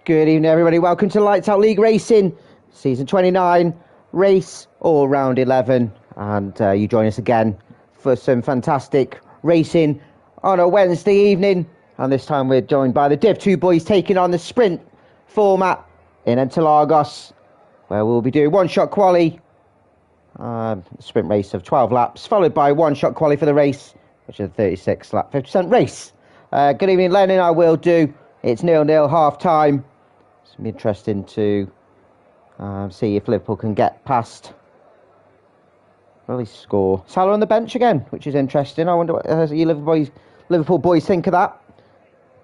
Good evening, everybody. Welcome to Lights Out League Racing, Season 29, race all round 11. And you join us again for some fantastic racing on a Wednesday evening. And this time we're joined by the Div 2 boys taking on the sprint format in Interlagos, where we'll be doing one-shot quali, sprint race of 12 laps, followed by one-shot quali for the race, which is a 36-lap, 50% race. Good evening, Lennon. I will do. It's 0-0 half-time. It's going to be interesting to see if Liverpool can get past. Really score. Salah on the bench again, which is interesting. I wonder what you Liverpool boys think of that.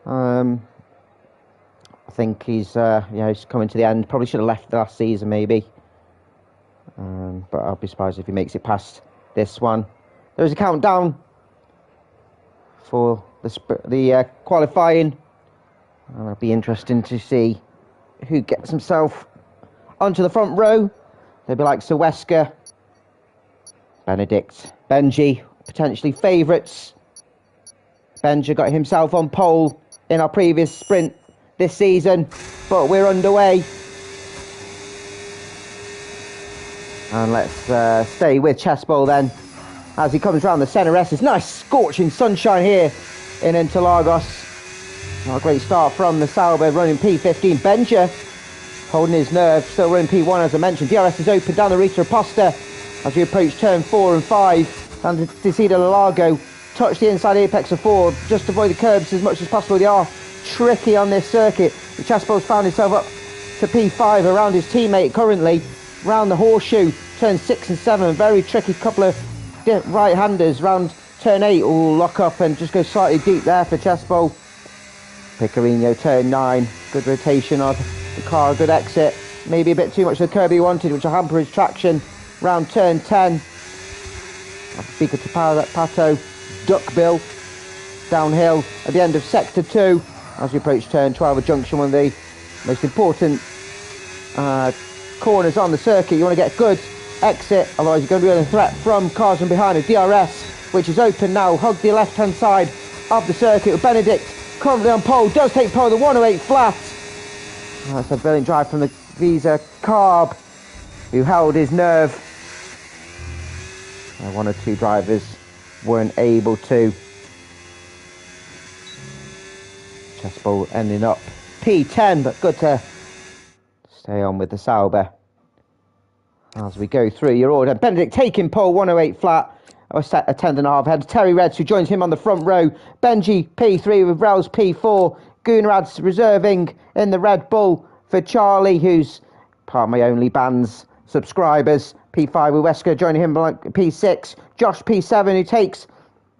I think he's coming to the end. Probably should have left last season, maybe. But I'll be surprised if he makes it past this one. There's a countdown for the qualifying. It'll be interesting to see who gets himself onto the front row. They'll be like Wesker, Benedict, Benji, potentially favourites. Benji got himself on pole in our previous sprint this season, but we're underway. And let's stay with Chessbowl then, as he comes round the centre S. It's nice scorching sunshine here in Interlagos. Not a great start from the Sauber, running P15. Benja holding his nerve, still running P1 as I mentioned. DRS is open down the Rita Aposta as we approach turn 4 and 5. And to see the Largo touch the inside apex of 4, just avoid the curbs as much as possible. They are tricky on this circuit. The Chessbowl's found himself up to P5 around his teammate currently. Round the horseshoe, turn 6 and 7, very tricky couple of right-handers. Round turn 8 will lock up and just go slightly deep there for Chessbowl. Picorino, turn 9, good rotation of the car, good exit. Maybe a bit too much of the curb he wanted, which will hamper his traction. Round turn 10, Pico to Pato, Duckbill, downhill at the end of sector 2. As we approach turn 12, a junction, one of the most important corners on the circuit. You want to get a good exit, otherwise you're going to be under threat from cars from behind. A DRS, which is open now, hug the left-hand side of the circuit with Benedict currently on pole, does take pole, the 108 flat. That's a brilliant drive from the Visa Carb, who held his nerve. One or two drivers weren't able to. Chessbowl ending up P10, but good to stay on with the Sauber as we go through your order. Benedict taking pole, 108 flat. I was set a 10.5 ahead. Terry Reds, who joins him on the front row. Benji P3 with Rels P4. Gunrad's reserving in the Red Bull for Charlie, who's part of my Only Bands subscribers. P5 with Wesker joining him P6. Josh P7, who takes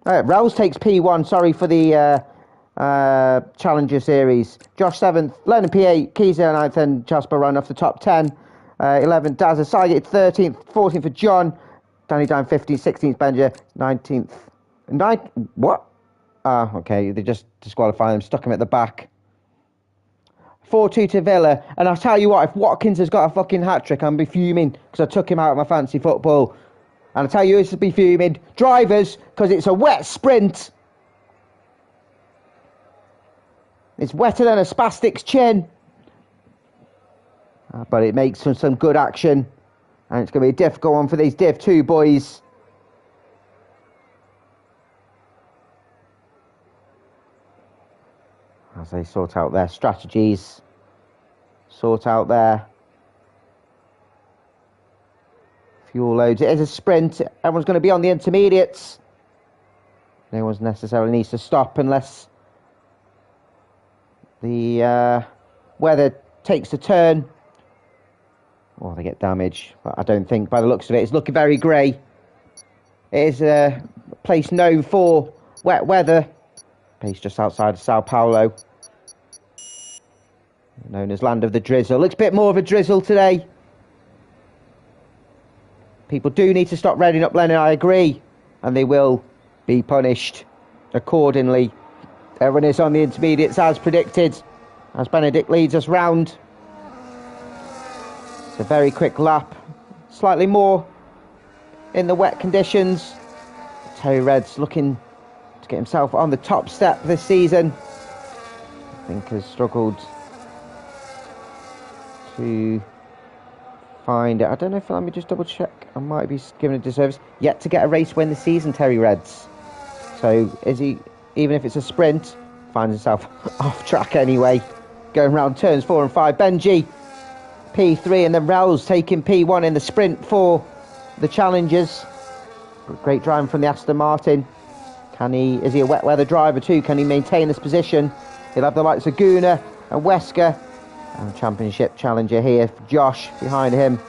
Rels takes P1, sorry, for the Challenger Series. Josh 7th, Lennon P8, Keys 9th, and Jasper run off the top 10. 11th, Dazza Saget 13th, 14th for John. Danny down 15th, 16th, Benja, 19th. What? Okay, they just disqualified him, stuck him at the back. 4-2 to Villa. And I'll tell you what, if Watkins has got a fucking hat-trick, I'm be fuming because I took him out of my fancy football. And I'll tell you who's to be fuming. Drivers, because it's a wet sprint. It's wetter than a spastic's chin. But it makes for some good action. And it's going to be a difficult one for these Div 2 boys. As they sort out their strategies. Sort out their fuel loads. It is a sprint. Everyone's going to be on the intermediates. No one necessarily needs to stop unless the weather takes a turn. Or they get damage, but I don't think, by the looks of it, it's looking very grey. It is a place known for wet weather. Place just outside of Sao Paulo, known as Land of the Drizzle. Looks a bit more of a drizzle today. People do need to stop redding up, Lennon, I agree. And they will be punished accordingly. Everyone is on the intermediates as predicted, as Benedict leads us round. It's a very quick lap, slightly more in the wet conditions. Terry Reds looking to get himself on the top step this season. I think has struggled to find it. I don't know if, let me just double check. I might be giving a disservice. Yet to get a race win this season, Terry Reds. So is he, even if it's a sprint, finds himself off track anyway. Going round turns 4 and 5. Benji, P3, and then Rels taking P1 in the sprint for the challengers. Great driving from the Aston Martin. Is he a wet weather driver too? Can he maintain this position? He'll have the likes of Guna and Wesker. And championship challenger here for Josh behind him.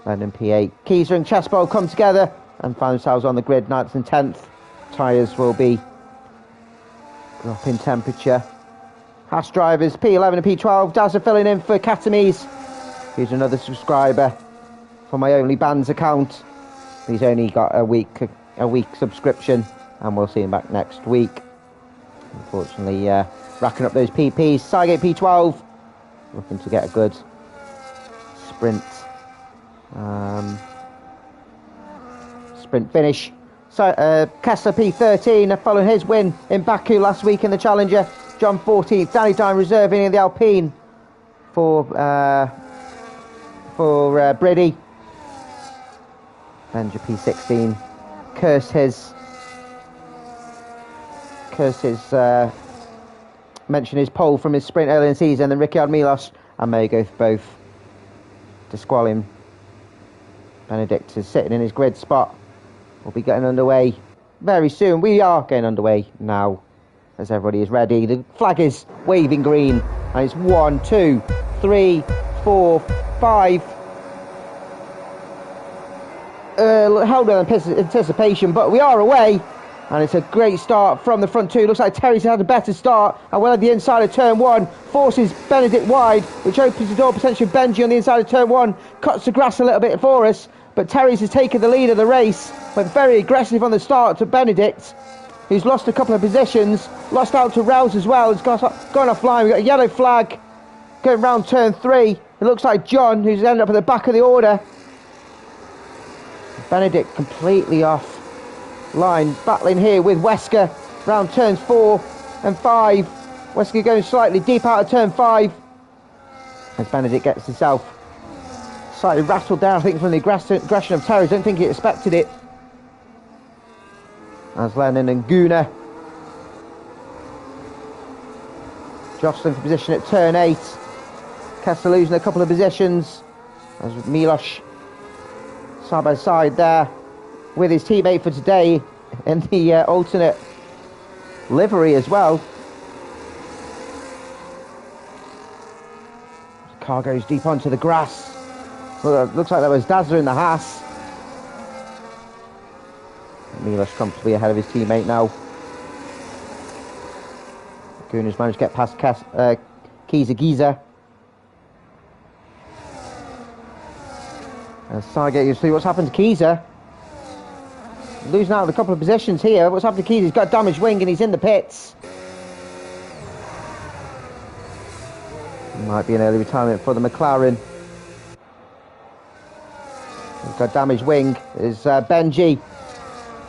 London P8. Keyser and Chespo come together and find themselves on the grid, 9th and 10th. Tyres will be dropping temperature. Haas drivers P11 and P12. Dazza filling in for Katamise. Here's another subscriber for my Only Bands account. He's only got a week subscription, and we'll see him back next week. Unfortunately, racking up those PPs. Cygate P12 looking to get a good sprint finish. So Kessler P13 following his win in Baku last week in the Challenger. John 14th. Danny Dine reserving in the Alpine for Briddy. Benja P16 cursed his mention his pole from his sprint earlier in the season. Then Ricciardo Milos and Mago both disqualifying. Benedict is sitting in his grid spot. We'll be getting underway very soon. We are getting underway now, as everybody is ready. The flag is waving green, and it's 1, 2, 3, 4, 5. Held with anticipation, but we are away, and it's a great start from the front two. Looks like Terry's had a better start, and well at the inside of turn 1, forces Benedict wide, which opens the door potentially Benji on the inside of turn 1, cuts the grass a little bit for us, but Terry's has taken the lead of the race, went very aggressive on the start to Benedict, who's lost a couple of positions, lost out to Rouse as well, has gone offline. We've got a yellow flag going round turn 3. It looks like John, who's ended up at the back of the order. Benedict completely off line, battling here with Wesker round turns 4 and 5. Wesker going slightly deep out of turn 5 as Benedict gets himself slightly rattled down, I think, from the aggression of Terry. I don't think he expected it. As Lennon and Guna jostling for position at turn 8. Kessler losing a couple of positions as Milos side by side there with his teammate for today in the alternate livery as well. The car goes deep onto the grass. Well, looks like there was Dazzler in the Haas. Milos comfortably ahead of his teammate now. Guna's managed to get past Giza. And Sargate, you see what's happened to Giza. Losing out of a couple of positions here. What's happened to Giza? He's got a damaged wing and he's in the pits. Might be an early retirement for the McLaren. He's got a damaged wing. There's Benji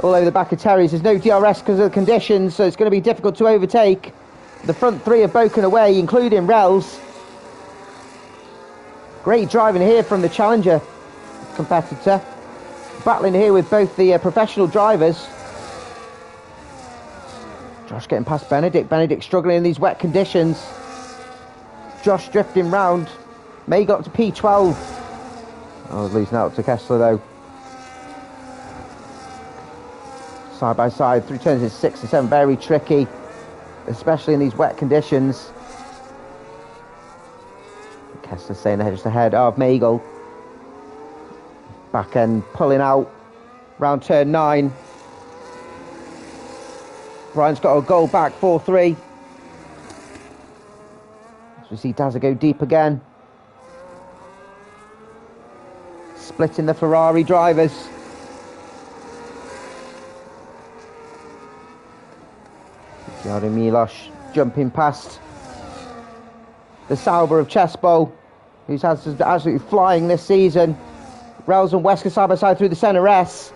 all over the back of Terry's. There's no DRS because of the conditions, so it's going to be difficult to overtake. The front three have broken away, including Rels. Great driving here from the Challenger competitor. Battling here with both the professional drivers. Josh getting past Benedict. Benedict struggling in these wet conditions. Josh drifting round. May got up to P12. Oh, losing out to Kessler though. Side by side through turns is 6 and 7. Very tricky, especially in these wet conditions. Kessler staying just ahead of Magel. Back end pulling out round turn 9. Brian's got a goal back, 4-3. As we see Dazza go deep again. Splitting the Ferrari drivers. Ricciardo Milos jumping past the Sauber of Chespo, who's absolutely flying this season. Rels and Wesker side by side through the centre S.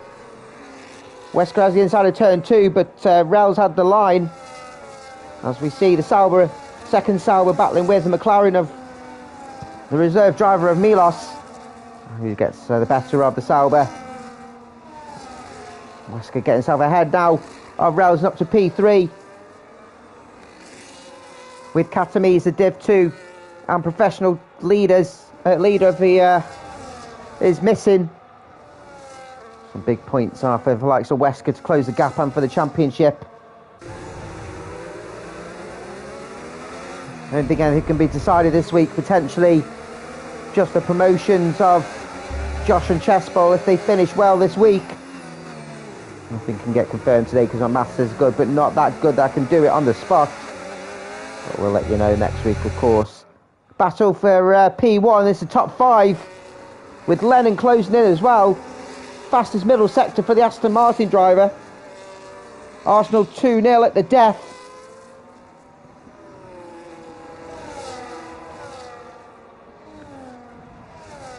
Wesker has the inside of turn 2, but Rels had the line. As we see the Sauber, second Sauber battling with the McLaren of the reserve driver of Milos, who gets the better of the Sauber. Wesker getting himself ahead now of Relsen up to P3. With Katami's the Div 2 and professional leaders, leader of the is missing. Some big points are for the likes of Wesker to close the gap and for the championship. I don't think anything can be decided this week, potentially just the promotions of Josh and Chespol if they finish well this week. Nothing can get confirmed today because our maths is good, but not that good that I can do it on the spot. But we'll let you know next week, of course. Battle for P1, this is the top 5, with Lennon closing in as well. Fastest middle sector for the Aston Martin driver. Arsenal 2-0 at the death.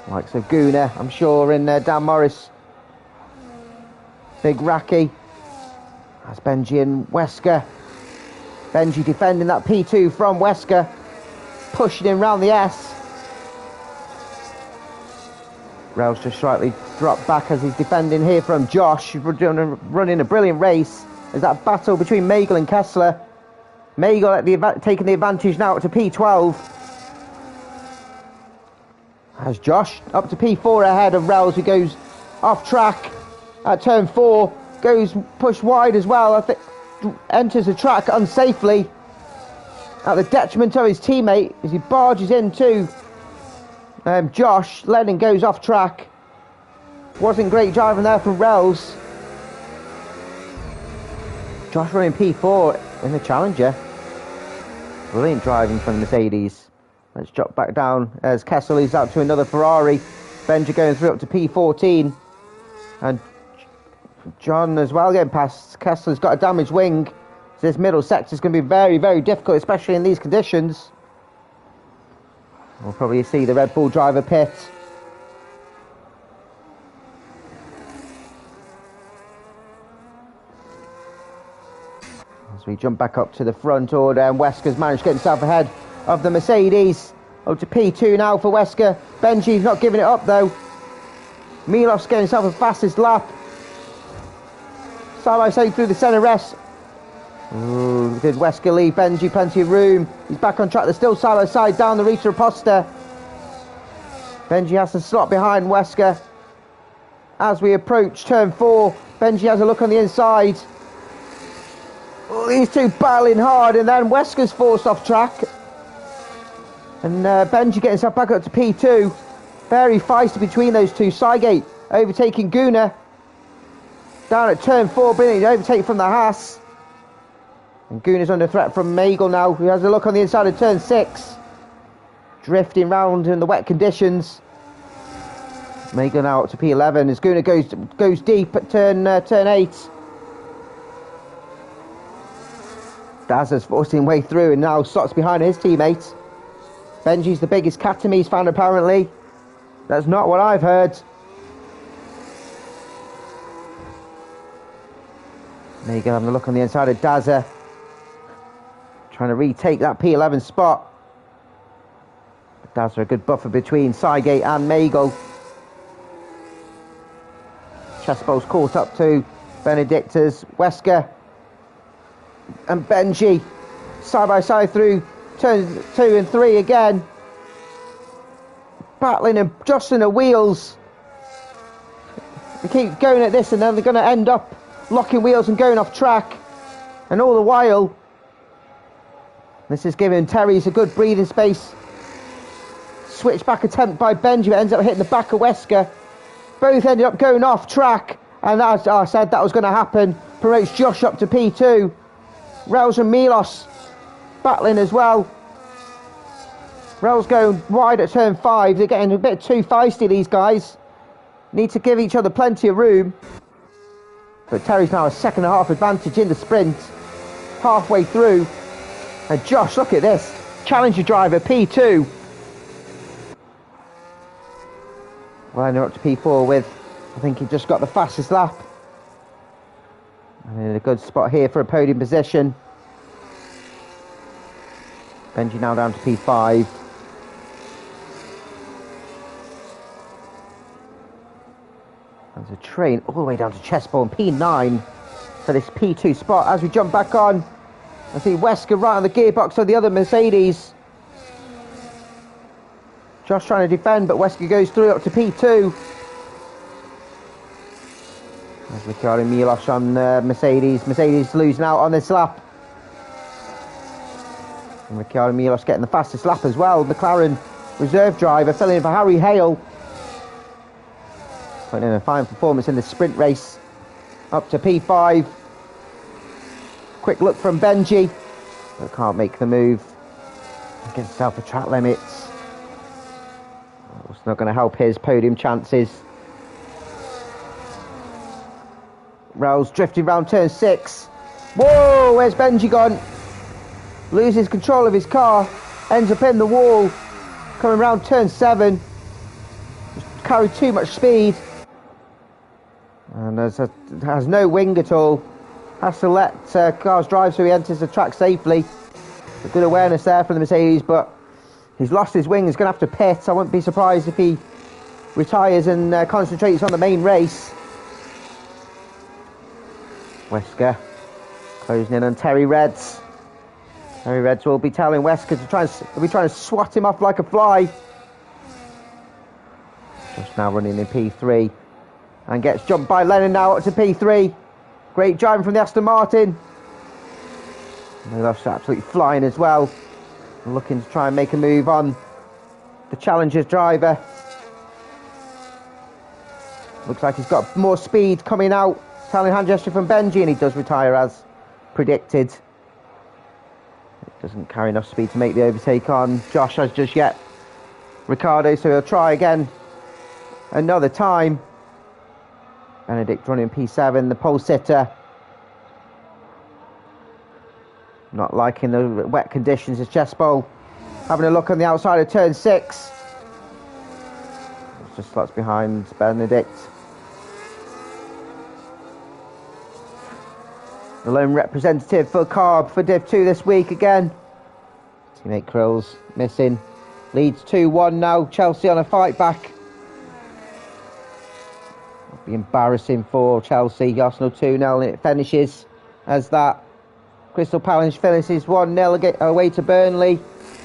Likes of Guna, I'm sure, in Dan Morris. Big Raki. That's Benji and Wesker. Benji defending that P2 from Wesker. Pushing him round the S. Rails just slightly dropped back as he's defending here from Josh. Running a brilliant race. There's that battle between Magel and Kessler. Magel taking the advantage now to P12. As Josh up to P4 ahead of Rails, who goes off track at turn 4. Goes pushed wide as well. I think enters the track unsafely at the detriment of his teammate as he barges into Josh. Lennon goes off track. Wasn't great driving there from Rails. Josh running P4 in the Challenger. Brilliant driving from the Mercedes. Let's drop back down as Kessler leads out to another Ferrari. Benja going through up to P14. And John as well getting past. Kessler's got a damaged wing. So this middle sector is going to be very, very difficult, especially in these conditions. We'll probably see the Red Bull driver pit. As we jump back up to the front order, and Wesker's managed to get himself ahead of the Mercedes. Up to P2 now for Wesker. Benji's not giving it up though. Milos getting himself the fastest lap. Side by side through the centre rest. Ooh, did Wesker leave Benji plenty of room? He's back on track. They're still side by side down the Rita Aposta. Benji has to slot behind Wesker. As we approach turn 4, Benji has a look on the inside. Oh, these two battling hard, and then Wesker's forced off track. And Benji getting himself back up to P2. Very feisty between those two. Sygate overtaking Guna. Down at turn 4, brilliant overtake from the Haas. And Guna's under threat from Magel now, who has a look on the inside of turn 6. Drifting round in the wet conditions. Magel now up to P11 as Guna goes deep at turn 8. Dazza's forcing his way through and now slots behind his teammates. Benji's the biggest Katami's fan apparently. That's not what I've heard. Magel having a look on the inside of Dazza. Trying to retake that P11 spot. Dazza a good buffer between Sygate and Magel. Chespol's caught up to Benedictus, Wesker and Benji. Side by side through turns 2 and 3 again. Battling and jostling the wheels. They keep going at this and then they're going to end up locking wheels and going off track. And all the while, this is giving Terry's a good breathing space. Switchback attempt by Benji, but ends up hitting the back of Wesker. Both ended up going off track, and as I said, that was going to happen. Promotes Josh up to P2. Rails and Milos battling as well. Rails going wide at turn 5. They're getting a bit too feisty, these guys. Need to give each other plenty of room. But Terry's now a second and a half advantage in the sprint. Halfway through. And Josh, look at this. Challenger driver, P2. Lining up to P4 with, I think he just got the fastest lap. And in a good spot here for a podium position. Benji now down to P5. There's a train all the way down to Chesbourne, P9 for this P2 spot. As we jump back on, I see Wesker right on the gearbox of the other Mercedes. Josh trying to defend, but Wesker goes through up to P2. There's Ricciardo Milos on Mercedes. Mercedes losing out on this lap. And Ricciardo Milos getting the fastest lap as well. McLaren reserve driver filling in for Harry Hale. Putting in a fine performance in the sprint race. Up to P5. Quick look from Benji, but can't make the move. Gives himself the track limits. It's not going to help his podium chances. Rails drifting round turn 6. Whoa, where's Benji gone? Loses control of his car. Ends up in the wall. Coming round turn 7. Just carried too much speed. And has no wing at all. Has to let cars drive so he enters the track safely. A good awareness there from the Mercedes, but he's lost his wing. He's going to have to pit. I wouldn't be surprised if he retires and concentrates on the main race. Wesker closing in on Terry Reds. Terry Reds will be telling Wesker to try and swat him off like a fly. Just now running in P3 and gets jumped by Lennon now up to P3. Great driving from the Aston Martin. Milos absolutely flying as well. Looking to try and make a move on the Challenger's driver. Looks like he's got more speed coming out. Italian hand gesture from Benji, and he does retire as predicted. Doesn't carry enough speed to make the overtake on Josh as just yet. Ricciardo, so he'll try again another time. Benedict running P7, the pole sitter. Not liking the wet conditions as Chesbourne. Having a look on the outside of turn 6. It's just slots behind Benedict. The lone representative for Carb for Div 2 this week again. Teammate Krills missing. Leads 2-1 now. Chelsea on a fight back. It'll be embarrassing for Chelsea. Arsenal 2-0 and it finishes as that. Crystal Palace finishes 1-0 away to Burnley.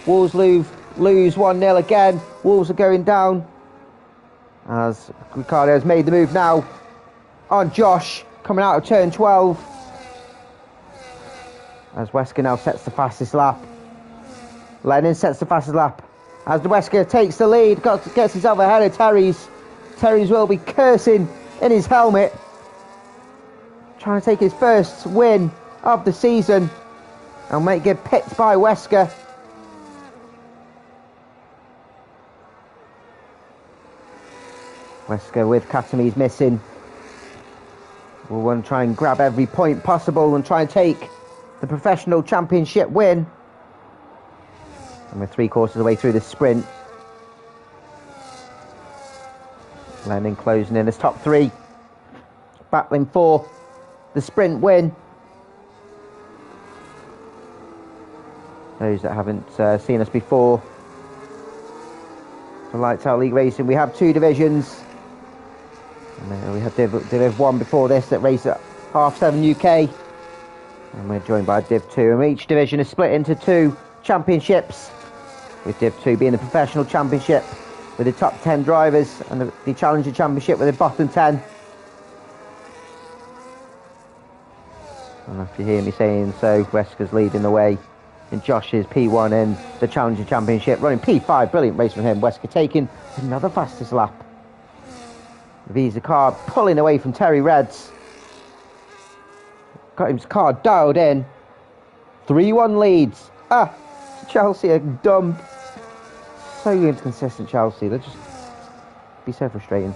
Wolves lose 1-0 again. Wolves are going down as Ricciardo has made the move now on Josh coming out of turn 12. As Wesker now sets the fastest lap. Lennon sets the fastest lap. As the Wesker takes the lead, gets himself ahead of Terry's. Terry's will be cursing in his helmet. Trying to take his first win of the season. And might get picked by Wesker. Wesker with Katami's missing. We'll want to try and grab every point possible and try and take the professional championship win. And we're 3/4 of the way through the sprint. Lennon closing in as top 3. Battling for the sprint win. Those that haven't seen us before, for Lights Out League Racing, we have 2 divisions. And we had Div 1 before this that raced at 7:30 UK. And we're joined by Div 2. And each division is split into 2 championships, with Div 2 being the professional championship with the top 10 drivers, and the Challenger Championship with the bottom 10. And if you hear me saying so, Wesker's leading the way. And Josh is P1 in the Challenger Championship, running P5. Brilliant race from him. Wesker taking another fastest lap. Visa car pulling away from Terry Reds. Got his car dialed in. 3-1 leads. Chelsea are dumb. So inconsistent, Chelsea. They'll just be so frustrating.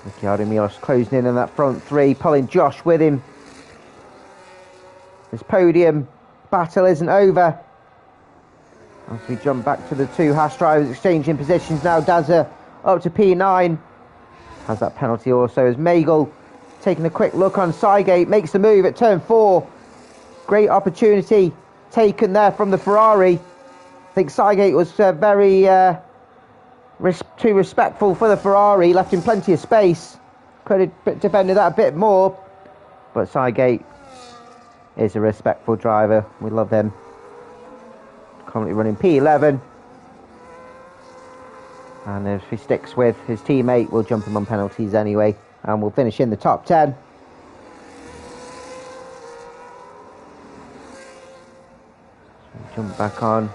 Ricciardo Milos closing in on that front 3, pulling Josh with him. This podium battle isn't over. As we jump back to the 2 Haas drivers exchanging positions now. Dazza up to P9. Has that penalty also as Magel taking a quick look on Sygate. Makes the move at turn 4. Great opportunity taken there from the Ferrari. I think Sygate was very too respectful for the Ferrari, left him plenty of space. Could have defended that a bit more, but Sygate is a respectful driver. We love him. Currently running P11, and if he sticks with his teammate, we'll jump him on penalties anyway, and we'll finish in the top 10. Jump back on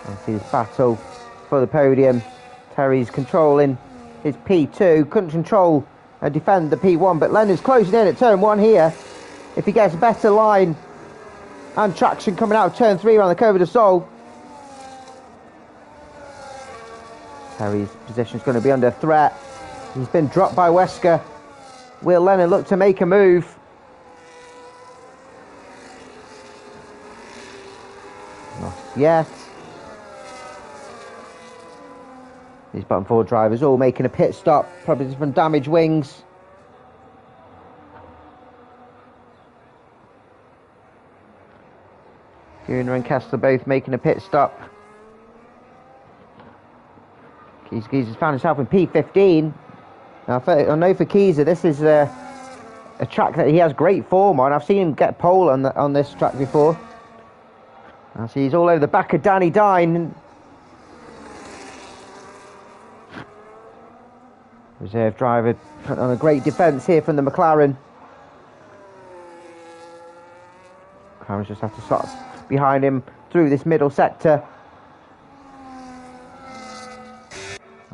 and see this battle for the podium. Terry's controlling his P2, couldn't control and defend the P1, but Leonard's closing in at turn 1 here. If he gets a better line and traction coming out of turn 3 around the curve of the Sol, Terry's position is going to be under threat. He's been dropped by Wesker. Will Leonard look to make a move? Not yet. These bottom 4 drivers all making a pit stop, probably from damaged wings. Gunnar and Kessler both making a pit stop. Keys has found himself in P15. Now, I know for Keezer, this is a track that he has great form on. I've seen him get pole on this track before. I see he's all over the back of Danny Dine. Reserve driver put on a great defence here from the McLaren. McLaren's just have to slot behind him through this middle sector.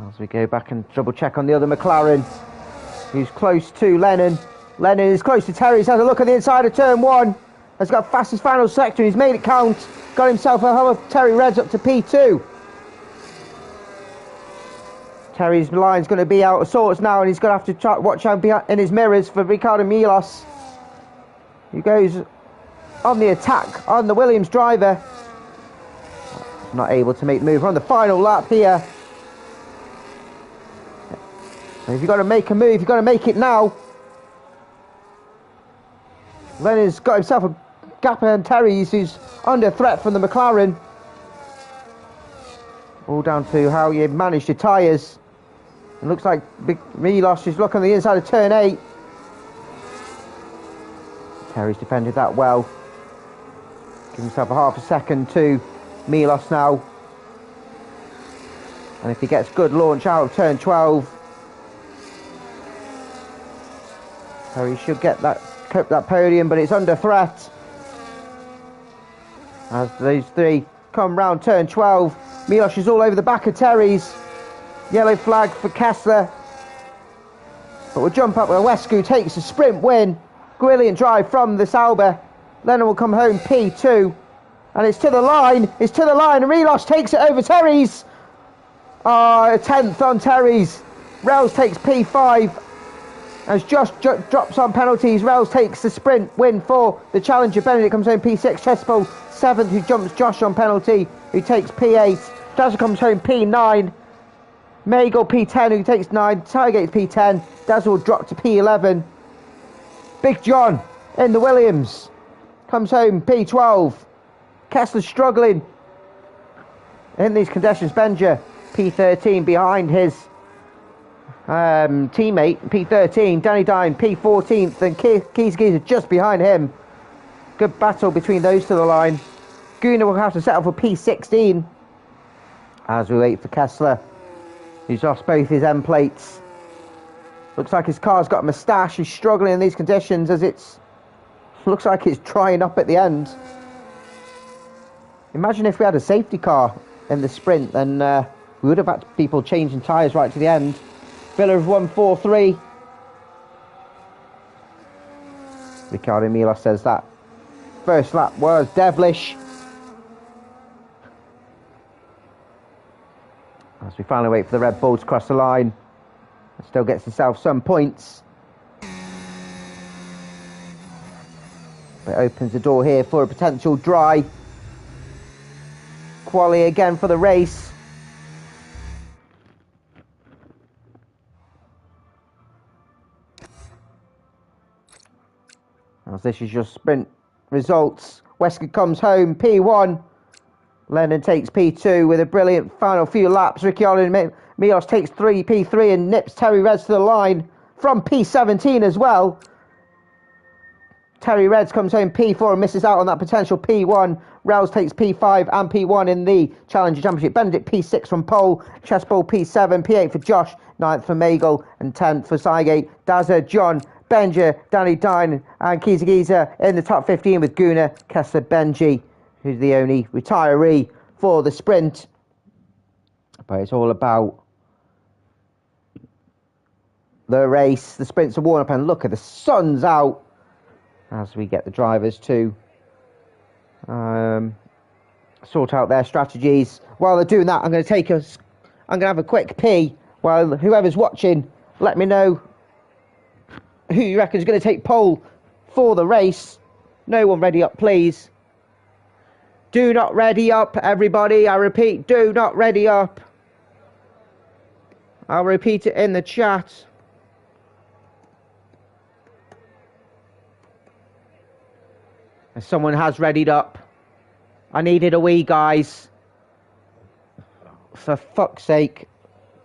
As we go back and double check on the other McLaren, who's close to Lennon. Lennon is close to Terry. He's had a look at the inside of turn 1. Has got fastest final sector. He's made it count. Got himself a hum of Terry Reds up to P2. Terry's line's going to be out of sorts now, and he's going to have to try, watch out in his mirrors for Ricardo Milos. He goes on the attack on the Williams driver. Not able to make the move. We're on the final lap here. And if you've got to make a move, you've got to make it now. Lennon's got himself a gap on Terry's, who's under threat from the McLaren. All down to how you manage your tyres. It looks like Milos is looking on the inside of turn 8. Terry's defended that well. Give himself a half a second to Milos now. And if he gets good launch out of turn 12, Terry should get that podium, but it's under threat. As those 3 come round turn 12, Milos is all over the back of Terry's. Yellow flag for Kessler. But we'll jump up where Wescu takes a sprint win. Brilliant drive from the Sauber. Lennon will come home P2. And it's to the line. It's to the line. And Milos takes it over Terry's. A 10th on Terry's. Rels takes P5. As Josh drops on penalties, Rels takes the sprint win for the challenger. Benedict comes home P6. Chespo 7th, who jumps Josh on penalty, who takes P8. Dazzle comes home P9. Magel P10, who takes 9. Tygate's P10. Dazzle will drop to P11. Big John in the Williams comes home P12. Kessler's struggling in these conditions. Benja P13 behind his teammate P13. Danny Dine P14th, and Keys Geezer just behind him. Good battle between those to the line. Gunnar will have to settle for P16 as we wait for Kessler, who's lost both his end plates. Looks like his car's got a moustache. He's struggling in these conditions as looks like it's drying up at the end. Imagine if we had a safety car in the sprint, then we would have had people changing tyres right to the end. Villa have won 4-3. Ricardo Milos says that first lap was devilish. As we finally wait for the Red Bull to cross the line. Still gets himself some points. But opens the door here for a potential dry quali again for the race. As this is your sprint results. Wesker comes home P1. Lennon takes P2 with a brilliant final few laps. Ricciardo and Milos takes P3 and nips Terry Reds to the line from P17 as well. Terry Reds comes home P4 and misses out on that potential P1. Rels takes P5 and P1 in the Challenger Championship. Benedict P6 from pole. Chessbowl P7, P8 for Josh, 9th for Magel and 10th for Sygate. Dazza, John, Benja, Danny Dine and Giza in the top 15 with Guna, Kessler, Benji, who's the only retiree for the sprint. But it's all about the race. The sprints are worn up and look at the sun's out as we get the drivers to sort out their strategies. While they're doing that, I'm going to have a quick pee. While whoever's watching, let me know who you reckon is going to take pole for the race. No one ready up, please. Do not ready up, everybody. I repeat, do not ready up. I'll repeat it in the chat. Someone has readied up. I needed a wee, guys. For fuck's sake.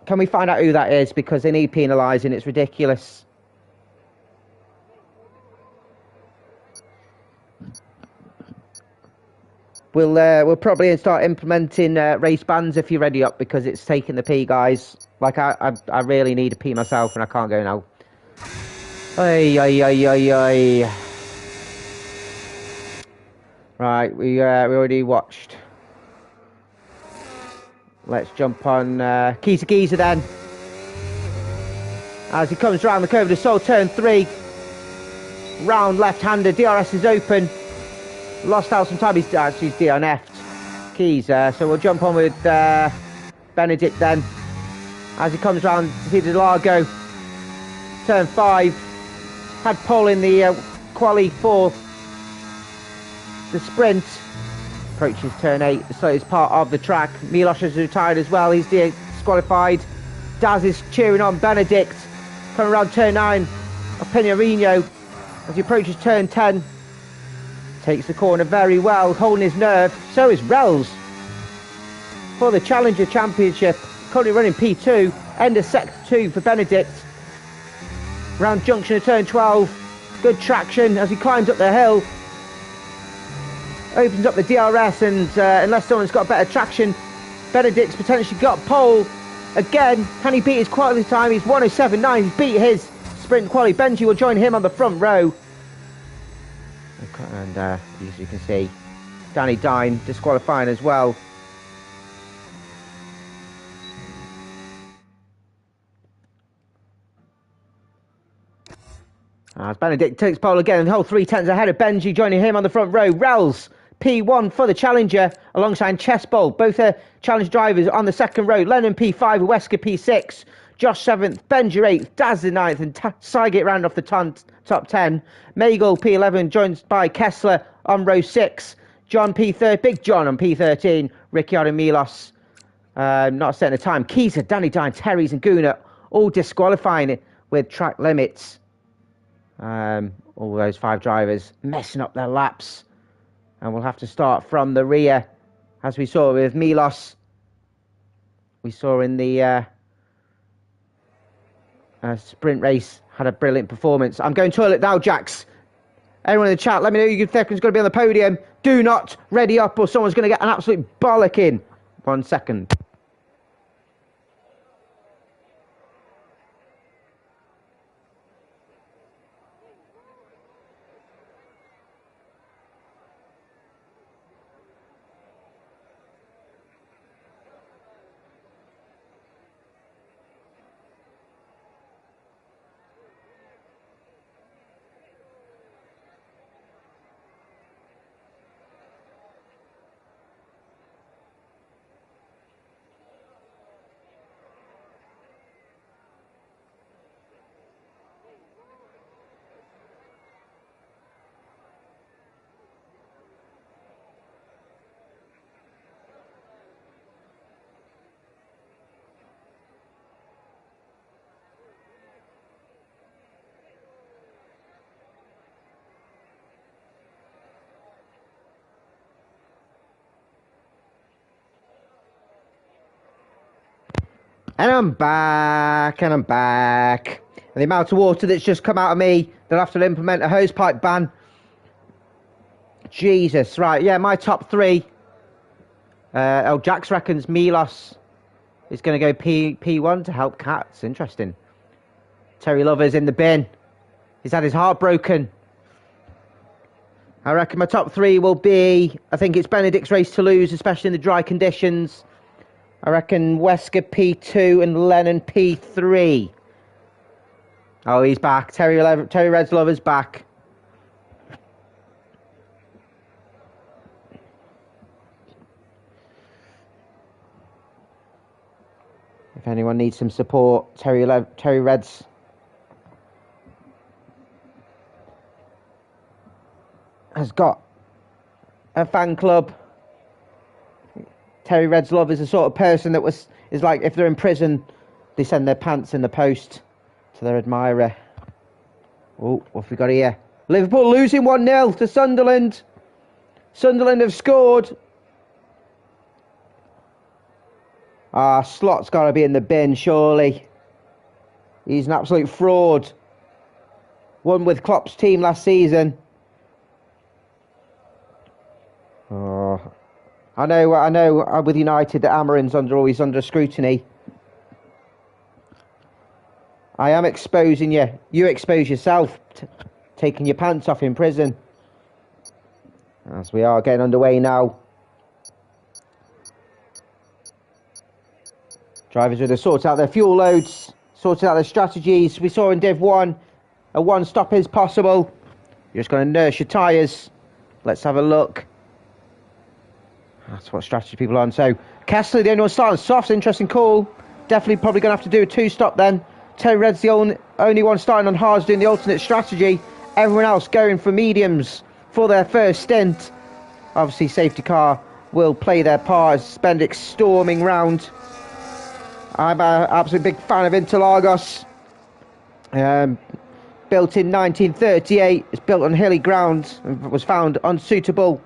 Can we find out who that is? Because they need penalising. It's ridiculous. We'll probably start implementing race bans if you're ready up, because it's taking the pee, guys. Like, I really need a pee myself and I can't go now. Ay, ay, ay, ay, ay. Right, we already watched. Let's jump on Giza then. As he comes round the curve of the Soul, turn 3. Round left-hander, DRS is open. Lost out some time, he's DNF'd. Giza, so we'll jump on with Benedict then. As he comes round to the Lago. Turn 5. Had pole in the quali for the sprint. Approaches turn 8, so it's part of the track. Milos has retired as well, he's disqualified. Daz is cheering on Benedict. Coming around turn 9 of Pinarino. As he approaches turn 10. Takes the corner very well, holding his nerve. So is Rels. For the Challenger Championship, currently running P2. End of sector 2 for Benedict. Round junction of turn 12. Good traction as he climbs up the hill. Opens up the DRS, and unless someone's got better traction, Benedict's potentially got pole. Again, can he beat his quality time? He's 1:07.9. He's beat his sprint quality. Benji will join him on the front row. And as you can see, Danny Dine disqualifying as well. As Benedict takes pole again, and the whole 3/10 ahead of Benji, joining him on the front row. Rels, P1 for the Challenger, alongside Chessbowl. Both are Challenger drivers on the second row. Lennon P5, Wesker P6, Josh 7th, Benji 8th, Daz the 9th, and Sygate round off the top 10. Magel P11, joined by Kessler on row 6. John P3, Big John on P13. Ricciardo Milos, not setting the time. Giza, Danny Dine, Terry's and Guna, all disqualifying it with track limits. All those 5 drivers messing up their laps, and we'll have to start from the rear, as we saw with Milos. We saw in the sprint race, had a brilliant performance. I'm going toilet now, Jax. Everyone in the chat, let me know who you think is going to be on the podium. Do not ready up, or someone's going to get an absolute bollocking. 1 second. And I'm back, and I'm back. And the amount of water that's just come out of me, they'll have to implement a hosepipe ban. Jesus, right, yeah, my top three. Jax reckons Milos is going to go P1 to help Cats. Interesting. Terry Lover's in the bin. He's had his heart broken. I reckon my top three will be, I think it's Benedict's race to lose, especially in the dry conditions. I reckon Wesker P2 and Lennon P3. Oh, he's back. Terry Red's Lover's back. If anyone needs some support, Terry Red's has got a fan club. Terry Red's Love is the sort of person that is like, if they're in prison, they send their pants in the post to their admirer. Oh, what have we got here? Liverpool losing 1-0 to Sunderland. Sunderland have scored. Slot's got to be in the bin, surely. He's an absolute fraud. Won with Klopp's team last season. Oh, I know. With United, that Amarin's always under scrutiny. I am exposing you. You expose yourself, taking your pants off in prison. As we are getting underway now. Drivers would have sorted out their fuel loads, sorted out their strategies. We saw in Div 1, a one-stop is possible. You're just going to nurse your tyres. Let's have a look. That's what strategy people are on. So, Kessler, the only one starting soft, interesting call. Definitely probably going to have to do a two-stop then. Terry Red's the only one starting on hards doing the alternate strategy. Everyone else going for mediums for their first stint. Obviously, safety car will play their part as Benedict's storming round. I'm an absolute big fan of Interlagos. Built in 1938. It's built on hilly ground and was found unsuitable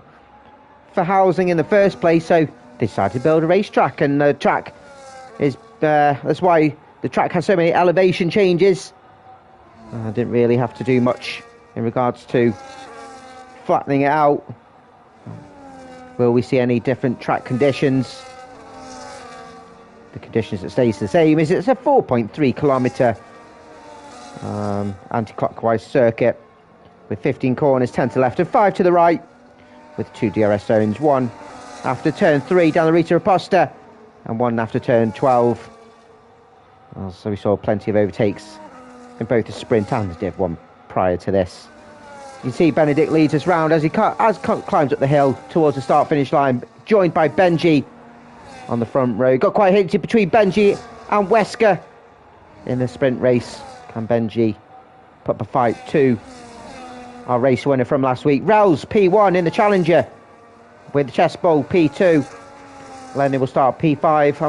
for housing in the first place, so they decided to build a racetrack, and the track is that's why the track has so many elevation changes. I didn't really have to do much in regards to flattening it out. Will we see any different track conditions? The conditions that stays the same is it's a 4.3 kilometre anti-clockwise circuit with 15 corners, 10 to the left and 5 to the right, with 2 DRS zones, 1 after turn 3 down the Rita Aposta and 1 after turn 12. So we saw plenty of overtakes in both the sprint and the Div 1 prior to this. You can see Benedict leads us round as he climbs up the hill towards the start-finish line, joined by Benji on the front row. Got quite heated between Benji and Wesker in the sprint race. Can Benji put up a fight to our race winner from last week? Rels P1 in the Challenger with the chest bowl P2. Lennon will start P5.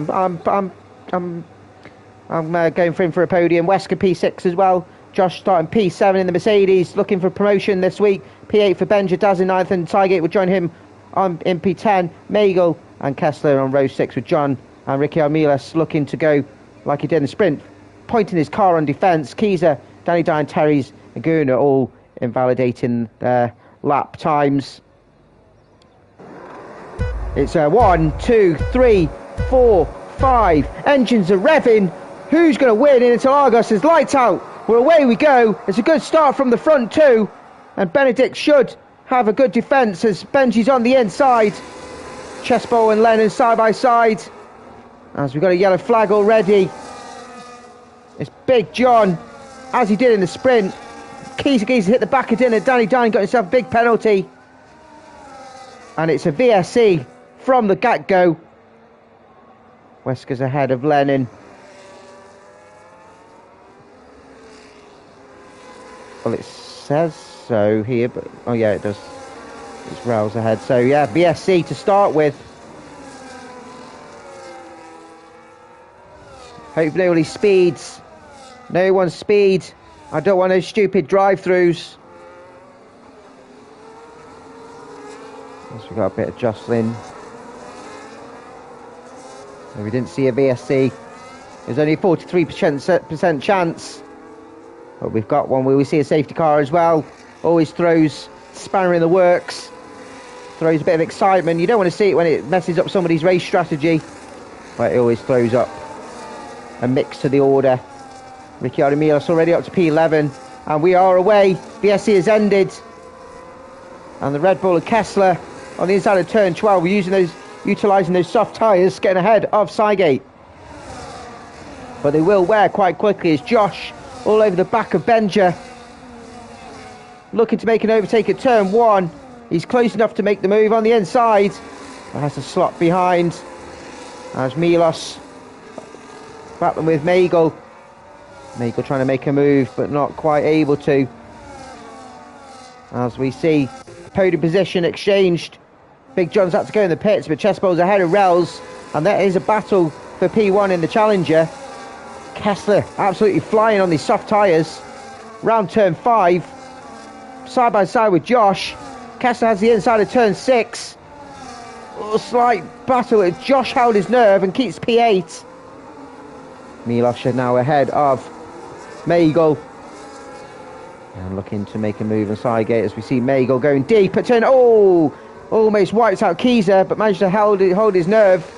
I'm going for him for a podium. Wesker P6 as well. Josh starting P7 in the Mercedes, looking for promotion this week. P8 for Benja, Daz in 9th, and Tygate will join him in P10. Magel and Kessler on row 6 with John and Ricky Armilas looking to go like he did in the sprint, pointing his car on defence. Keyser, Danny Dine, Terry's and Guna all invalidating their lap times. It's a 1, 2, 3, 4, 5. Engines are revving. Who's going to win in Interlagos? Is lights out. Well, away we go. It's a good start from the front too. And Benedict should have a good defence as Benji's on the inside. Chesbo and Lennon side by side. As we've got a yellow flag already. It's Big John, as he did in the sprint. Geezer hit the back of dinner. Danny Dine got himself a big penalty. And it's a VSC from the get-go. Wesker's ahead of Lennon. Well, it says so here, but oh yeah, it does. It's rails ahead. So yeah, VSC to start with. Hope nobody speeds. No one speed. I don't want those stupid drive-throughs. So we got a bit of jostling. We didn't see a VSC There's only a 43% chance. But we've got one where we see a safety car as well. Always throws spanner in the works. Throws a bit of excitement. You don't want to see it when it messes up somebody's race strategy. But it always throws up a mix to the order. Ricciardo Milos already up to P11. And we are away. VSC has ended. And the Red Bull and Kessler on the inside of turn 12. We're utilising those soft tyres, getting ahead of Cygate. But they will wear quite quickly as Josh all over the back of Benja. Looking to make an overtake at turn 1. He's close enough to make the move on the inside. But has to slot behind. As Milos battling with Magel. Magel trying to make a move but not quite able to. As we see podium position exchanged. Big John's had to go in the pits, but Chespo's ahead of Rels. And there is a battle for P1 in the Challenger. Kessler absolutely flying on these soft tyres. Round turn 5. Side by side with Josh. Kessler has the inside of turn 6. A slight battle. Josh held his nerve and keeps P8. Milos now ahead of Magel. And looking to make a move on Cygate as we see Magel going deep at turn. Oh! Almost wipes out Keyser, but managed to hold his nerve.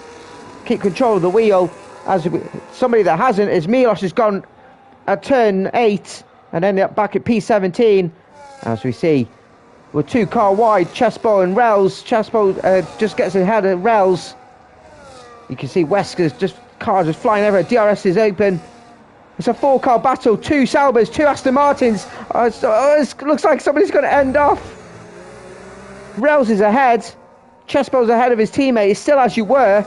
Keep control of the wheel. As somebody that hasn't is Milos, has gone at turn 8 and ended up back at P17. As we see, we're 2 car wide, Chespo and Rels. Chespo just gets ahead of Rels. You can see Wesker's cars just flying everywhere. DRS is open. It's a 4 car battle, 2 Saubers, 2 Aston Martins. It looks like somebody's going to end off. Rels is ahead. Chespo's ahead of his teammate. He's still as you were.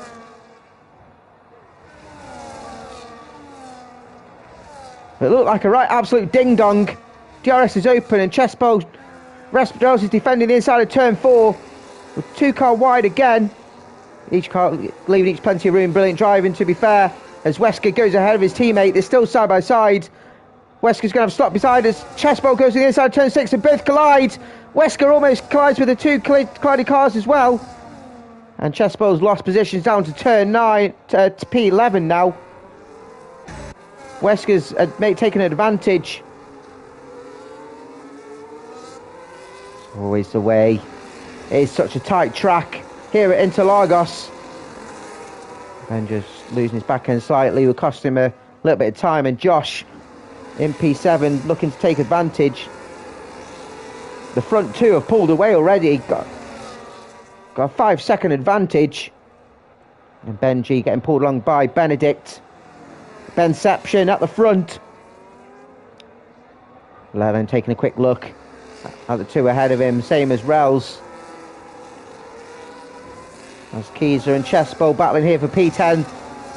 It looked like a right absolute ding-dong. DRS is open and Rels is defending the inside of turn 4. With 2 car wide again. Each car leaving each plenty of room. Brilliant driving, to be fair. As Wesker goes ahead of his teammate. They're still side by side. Wesker's going to have a slot beside us. Chespo goes to the inside of turn 6 and both collide. Wesker almost collides with the 2 colliding cars as well. And Chespo's lost positions down to turn 9, to P11 now. Wesker's taking advantage. It's always the way. It is such a tight track here at Interlagos. And just losing his back end slightly will cost him a little bit of time. And Josh in P7 looking to take advantage. The front 2 have pulled away already. Got a 5-second advantage. And Benji getting pulled along by Benedict. Benception at the front. Lennon taking a quick look at the 2 ahead of him, same as Rels. As Keyser and Chespo battling here for P10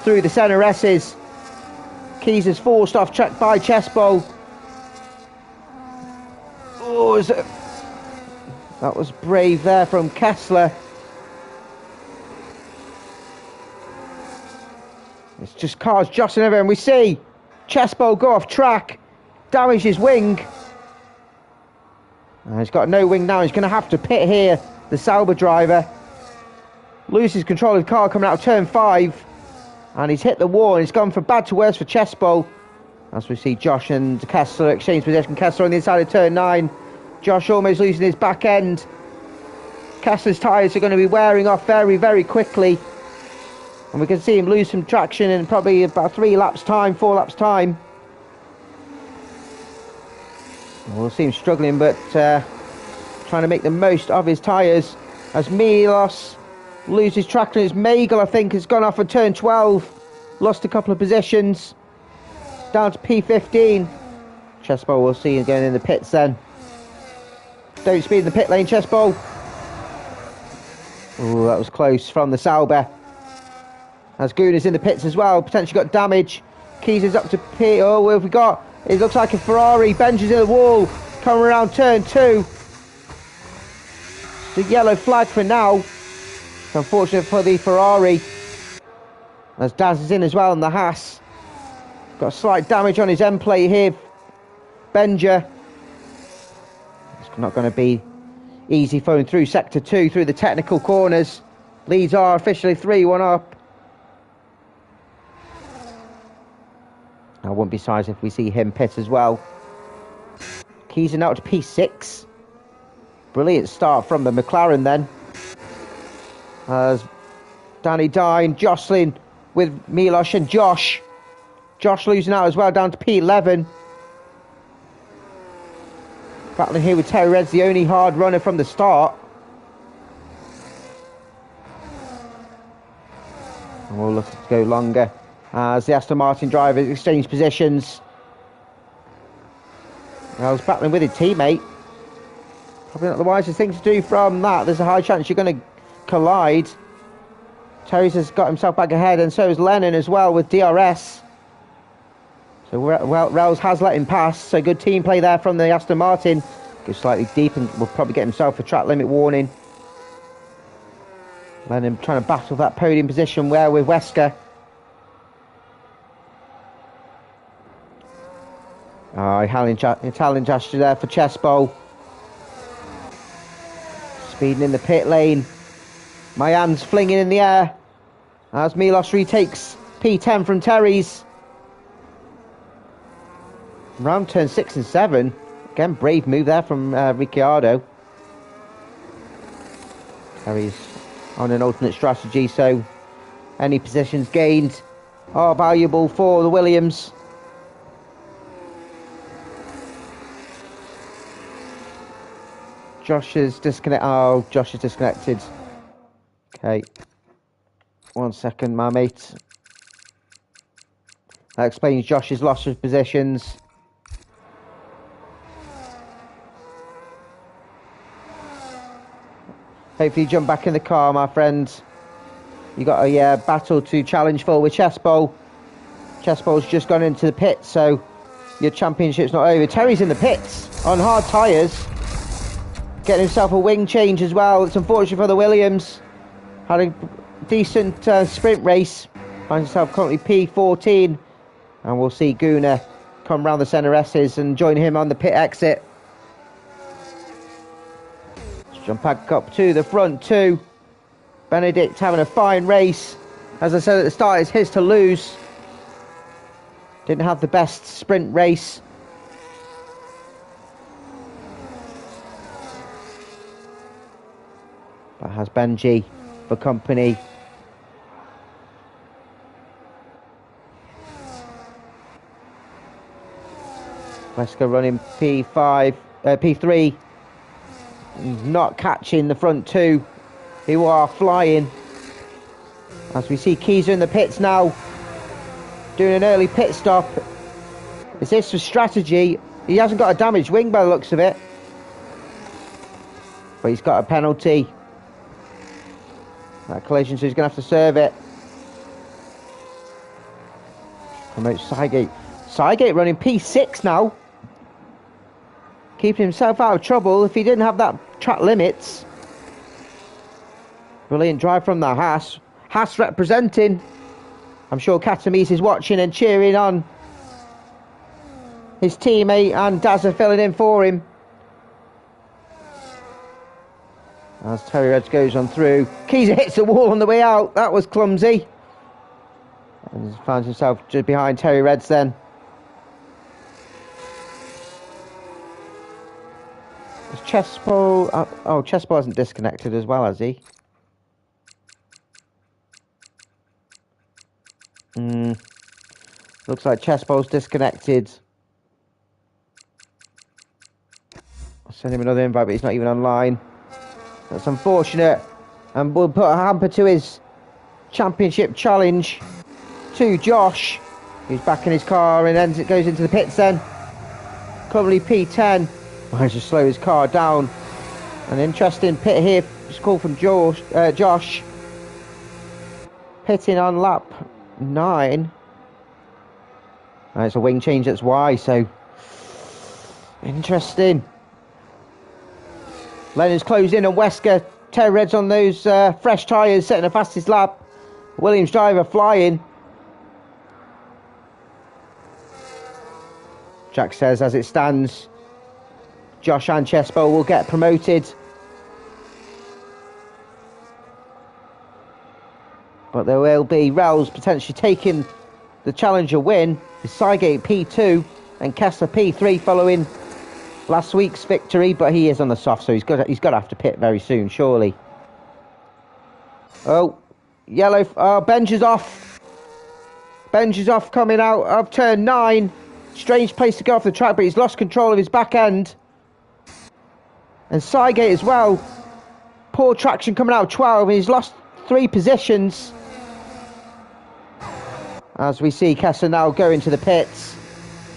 through the centre S's. Keyser's forced off track by Chespo. Oh, that was brave there from Kessler. It's just cars jostling everywhere, and we see Chespo go off track, damage his wing. He's got no wing now. He's going to have to pit here, the Sauber driver. Loses control of the car coming out of turn 5. And he's hit the wall, and it's gone from bad to worse for Chespo. As we see Josh and Kessler exchange possession. Kessler on the inside of turn 9. Josh almost losing his back end. Kessler's tyres are going to be wearing off very, very quickly. And we can see him lose some traction in probably about 4 laps time. We'll see him struggling, but trying to make the most of his tyres. As Milos loses traction. As Magel, I think, has gone off on turn 12. Lost a couple of positions. Down to P15. Chespo, we'll see him going in the pits then. Don't speed in the pit lane, Chespo. Oh, that was close from the Sauber. As Guna's in the pits as well, potentially got damage. Keys is up to P. Oh, what have we got? It looks like a Ferrari. Benji's in the wall. Coming around turn 2. It's a yellow flag for now. It's unfortunate for the Ferrari. As Daz is in as well on the Haas. Got slight damage on his end plate here. Benja. It's not going to be easy going through sector 2 through the technical corners. Leads are officially 3-1 up. I wouldn't be surprised if we see him pit as well. Keys are out to P6. Brilliant start from the McLaren then. As Danny Dine jostling with Milos and Josh. Josh losing out as well, down to P11. Battling here with Terry Reds, the only hard runner from the start. And we'll look to go longer as the Aston Martin drivers exchange positions. I was battling with his teammate. Probably not the wisest thing to do from that. There's a high chance you're going to collide. Terry's has got himself back ahead, and so is Lennon as well with DRS. So Rels has let him pass, so good team play there from the Aston Martin. Goes slightly deep and will probably get himself a track limit warning. Lennon trying to battle that podium position where with Wesker. Italian gesture there for Chespo. Speeding in the pit lane. Mayan's flinging in the air as Milos retakes P10 from Terry's. Round turn 6 and 7. Again, brave move there from Ricciardo. Terry's on an alternate strategy, so any positions gained are valuable for the Williams. Josh is disconnected. Oh, Josh is disconnected. Okay. 1 second, my mate. That explains Josh's loss of positions. Hopefully you jump back in the car, my friend. You got a battle to challenge for with Chespo. Chespo's just gone into the pits, so your championship's not over. Terry's in the pits on hard tyres. Getting himself a wing change as well. It's unfortunate for the Williams. Had a decent sprint race. Finds himself currently P14. And we'll see Guna come round the centre S's and join him on the pit exit. Let's jump back up to the front two. Benedict having a fine race. As I said at the start, it's his to lose. Didn't have the best sprint race. But has Benji for company. Wesker running P3. Not catching the front two, who are flying. As we see Keyser in the pits now, doing an early pit stop. Is this for strategy? He hasn't got a damaged wing by the looks of it. But he's got a penalty. That collision, so he's going to have to serve it. Promotes Sygate. Sygate running P6 now. Keeping himself out of trouble if he didn't have that track limits. Brilliant drive from the Haas. Haas representing. I'm sure Katamis is watching and cheering on his teammate, and Daz are filling in for him. As Terry Reds goes on through. Keyser hits the wall on the way out. That was clumsy. And finds himself just behind Terry Reds then. Is Chespo... oh, Chespo hasn't disconnected as well, has he? Looks like Chespo's disconnected. I'll send him another invite, but he's not even online. That's unfortunate, and we'll put a hamper to his championship challenge to Josh. He's back in his car and then it goes into the pits then. Currently P10. Managed to slow his car down. An interesting pit here. It's called from Josh. Pitting on lap 9. And it's a wing change, that's why, so interesting. Lennon's closed in on Wesker. Terry Reds on those fresh tyres, setting the fastest lap. Williams driver flying. Jack says as it stands, Josh and Chespo will get promoted. But there will be Rels potentially taking the Challenger win is Cygate P2 and Kessler P3 following last week's victory, but he is on the soft, so he's got to have to pit very soon, surely. Oh, yellow. Oh, Benj is off. Benj is off coming out of turn 9. Strange place to go off the track, but he's lost control of his back end. And Cygate as well. Poor traction coming out of 12, and he's lost 3 positions. As we see Kessler now go into the pits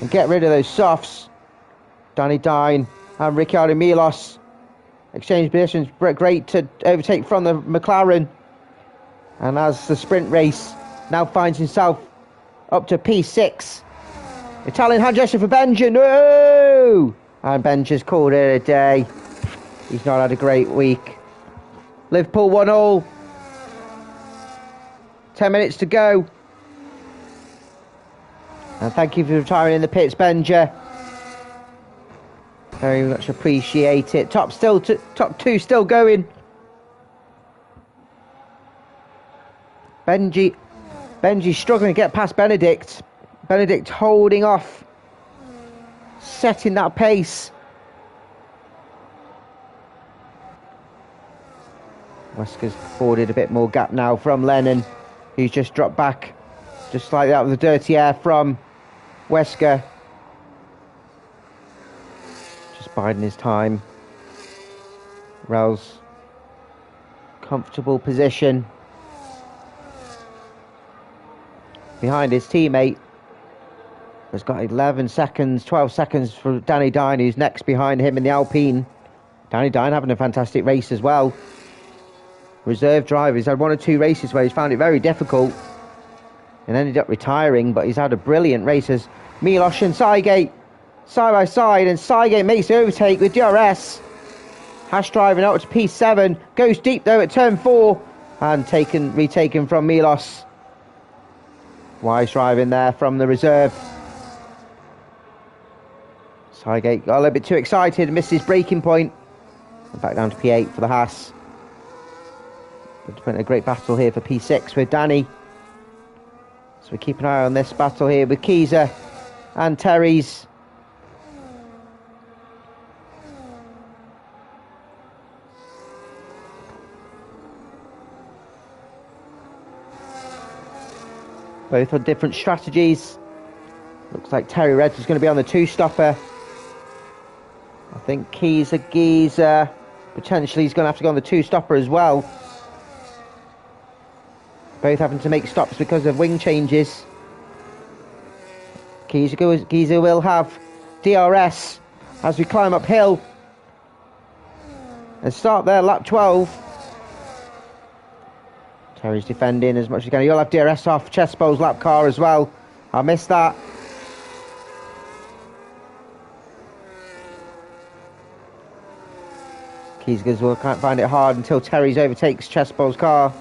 and get rid of those softs. Danny Dine and Ricciardo Milos exchange positions. Great to overtake from the McLaren. And as the sprint race now finds himself up to P6. Italian hand gesture for Benja. No! And Benja's called it a day. He's not had a great week. Liverpool 1-all. 10 minutes to go. And thank you for retiring in the pits, Benja. Very much appreciate it. Top 2 still going. Benji's struggling to get past Benedict. Benedict holding off. Setting that pace. Wesker's afforded a bit more gap now from Lennon, who's just dropped back. Just like that with the dirty air from Wesker. Just biding his time. Rails. Comfortable position. Behind his teammate. Has got 11 seconds, 12 seconds for Danny Dine, who's next behind him in the Alpine. Danny Dine having a fantastic race as well. Reserve driver. He's had 1 or 2 races where he's found it very difficult and ended up retiring, but he's had a brilliant race as Milos and Cygate side by side, and Cygate makes the overtake with DRS. Hash driving up to P7, goes deep though at turn 4 and retaken from Milos. Wise driving there from the reserve. Cygate got a little bit too excited, missed his braking point. And back down to P8 for the Haas. It's been a great battle here for P6 with Danny. So we keep an eye on this battle here with Kiesa and Terry's. Both on different strategies. Looks like Terry Reds is going to be on the 2-stopper. I think Giza potentially he's going to have to go on the 2-stopper as well. Both having to make stops because of wing changes. Giza will have DRS as we climb uphill and start there, lap 12. Terry's defending as much as he can. You'll have DRS off Chespo's lap car as well. I missed that. Kiesgers can't find it hard until Terry's overtakes Chespo's car.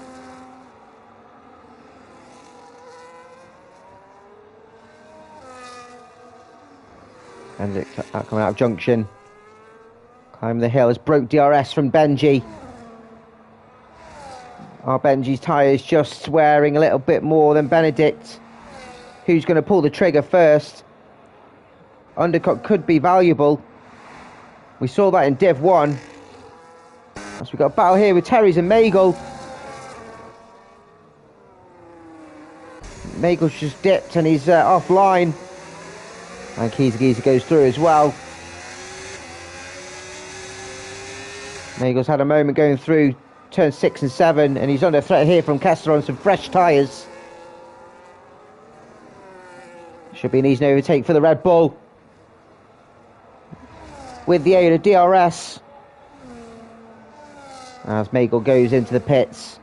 And coming out of junction. Climbing the hill has broke DRS from Benji. Our Benji's tyres just wearing a little bit more than Benedict. Who's going to pull the trigger first? Undercut could be valuable. We saw that in Div 1. So we've got a battle here with Terry's and Magel. Magel's just dipped and he's offline. And Giza goes through as well. Magel's had a moment going through turn 6 and 7, and he's under threat here from Kessler on some fresh tyres. Should be an easy overtake for the Red Bull. With the aid of DRS. As Magel goes into the pits.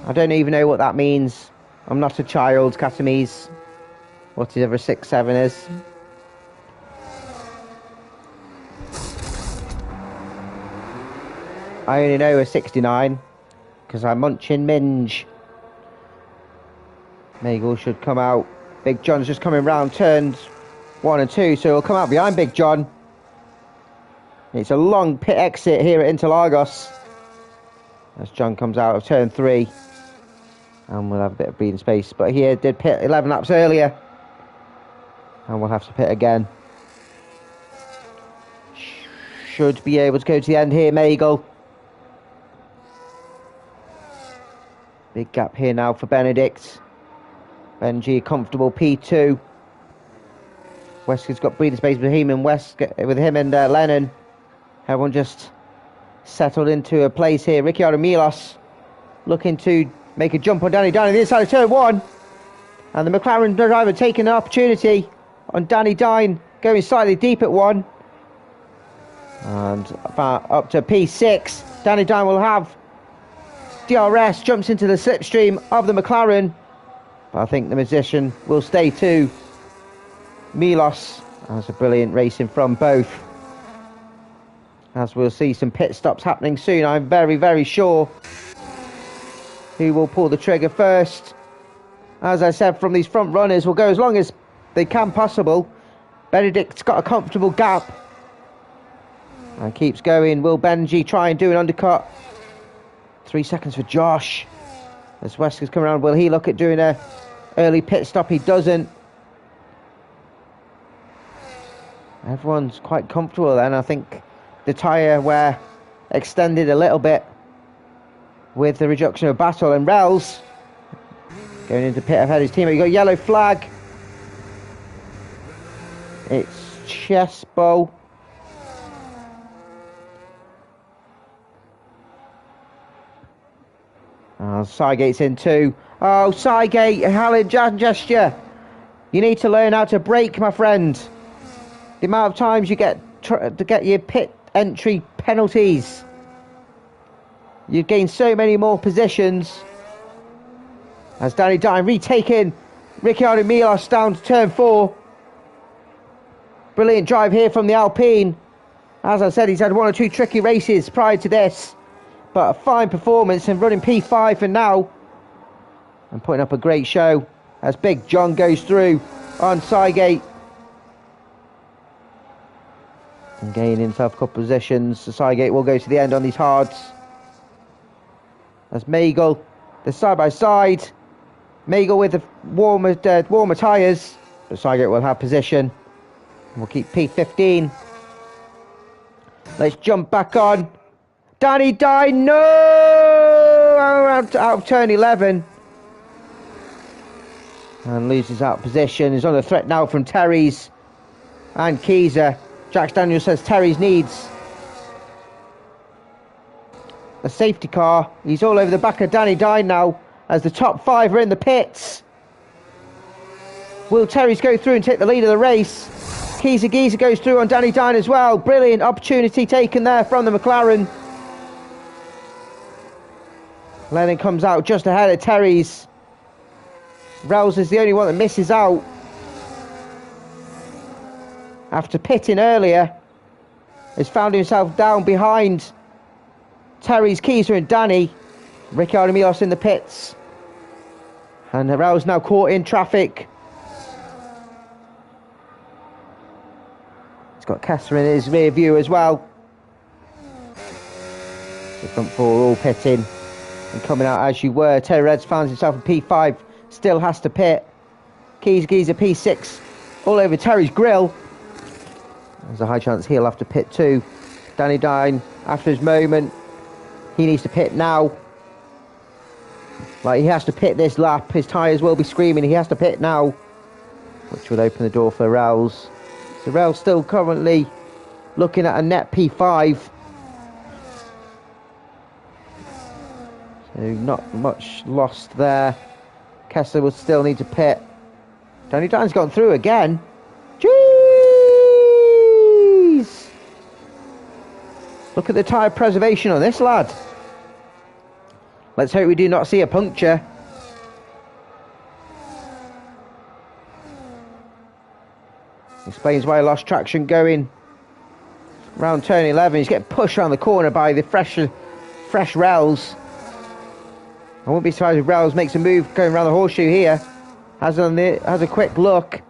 I don't even know what that means. I'm not a child, Catamese. Whatever 6-7 is. I only know a 69 because I'm munching minge. Magel should come out. Big John's just coming round turns 1 and 2, so he'll come out behind Big John. It's a long pit exit here at Interlagos as John comes out of turn 3. And we'll have a bit of breathing space. But here did pit 11 laps earlier. And we'll have to pit again. Should be able to go to the end here, Magel. Big gap here now for Benedict. Benji, comfortable P2. Wesker's got breathing space with him and Lennon. Everyone just settled into a place here. Ricciardo Milos looking to make a jump on Danny Dine on the inside of turn 1. And the McLaren driver taking an opportunity on Danny Dine, going slightly deep at 1. And up to P6. Danny Dine will have DRS, jumps into the slipstream of the McLaren. But I think the position will stay to Milos. That's a brilliant racing from both. As we'll see some pit stops happening soon, I'm very, very sure. Who will pull the trigger first? As I said, from these front runners will go as long as they can possible. Benedict's got a comfortable gap and keeps going. Will Benji try and do an undercut? 3 seconds for Josh. As Wesker's coming around, will he look at doing a early pit stop? He doesn't. Everyone's quite comfortable then. I think the tyre wear extended a little bit with the reduction of battle, and Rels going into pit ahead of his teammate. You got yellow flag. It's Chespo. Oh, Sygate's in too. Oh, Sygate, Hallen gesture. You need to learn how to brake, my friend. The amount of times you get to get your pit entry penalties. You've gained so many more positions. As Danny Dine retaking Ricciardo Milos down to turn 4. Brilliant drive here from the Alpine. As I said, he's had 1 or 2 tricky races prior to this. But a fine performance and running P5 for now. And putting up a great show as Big John goes through on Sygate. And gaining himself a couple of positions. So Sygate will go to the end on these hards. As Magel, they're side by side. Magel with the warmer tyres. But Sygate will have position. And we'll keep P15. Let's jump back on. Danny Dine, no! Out of turn 11. And loses out of position. He's under threat now from Terry's and Keyser. Jack Daniels says Terry's needs a safety car. He's all over the back of Danny Dine now as the top 5 are in the pits. Will Terry's go through and take the lead of the race? Geezer goes through on Danny Dine as well. Brilliant opportunity taken there from the McLaren. Lennon comes out just ahead of Terry's. Rels is the only one that misses out. After pitting earlier, has found himself down behind Terry's, Keyser and Danny. Ricciardo Milos in the pits. And Rels now caught in traffic. He's got Kessler in his rear view as well. The front 4 all pitting. And coming out as you were. Terry Reds finds himself in P5. Still has to pit. Geezer P6. All over Terry's grill. There's a high chance he'll have to pit too. Danny Dine, after his moment, he needs to pit now. Like, he has to pit this lap. His tyres will be screaming. He has to pit now. Which would open the door for Rels. So Rels still currently looking at a net P5. So not much lost there. Kessler will still need to pit. Danny Dine's gone through again. Jeez! Look at the tyre preservation on this lad. Let's hope we do not see a puncture. Explains why he lost traction going around turn 11. He's getting pushed around the corner by the fresh Rels. I won't be surprised if Rels makes a move going around the horseshoe here. Has a quick look.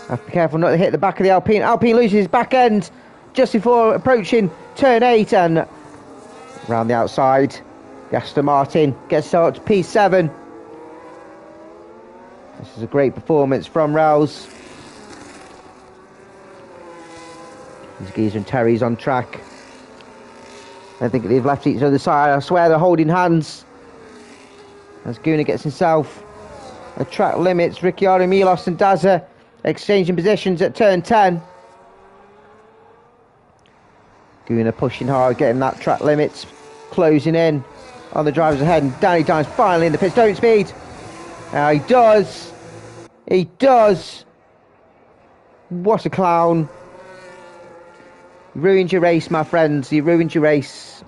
Have to be careful not to hit the back of the Alpine. Alpine loses his back end just before approaching turn 8 and round the outside. The Aston Martin gets out to P7. This is a great performance from Rouse. These Geezer and Terry's on track. I think they've left each other's side. I swear they're holding hands. As Guna gets himself a track limits. Ricciardo, Milos and Daza exchanging positions at turn 10. Guna pushing hard, getting that track limits, closing in on the drivers ahead, and Danny Dimes finally in the pits. Don't speed. Now he does. He does. What a clown. You ruined your race, my friends. You ruined your race.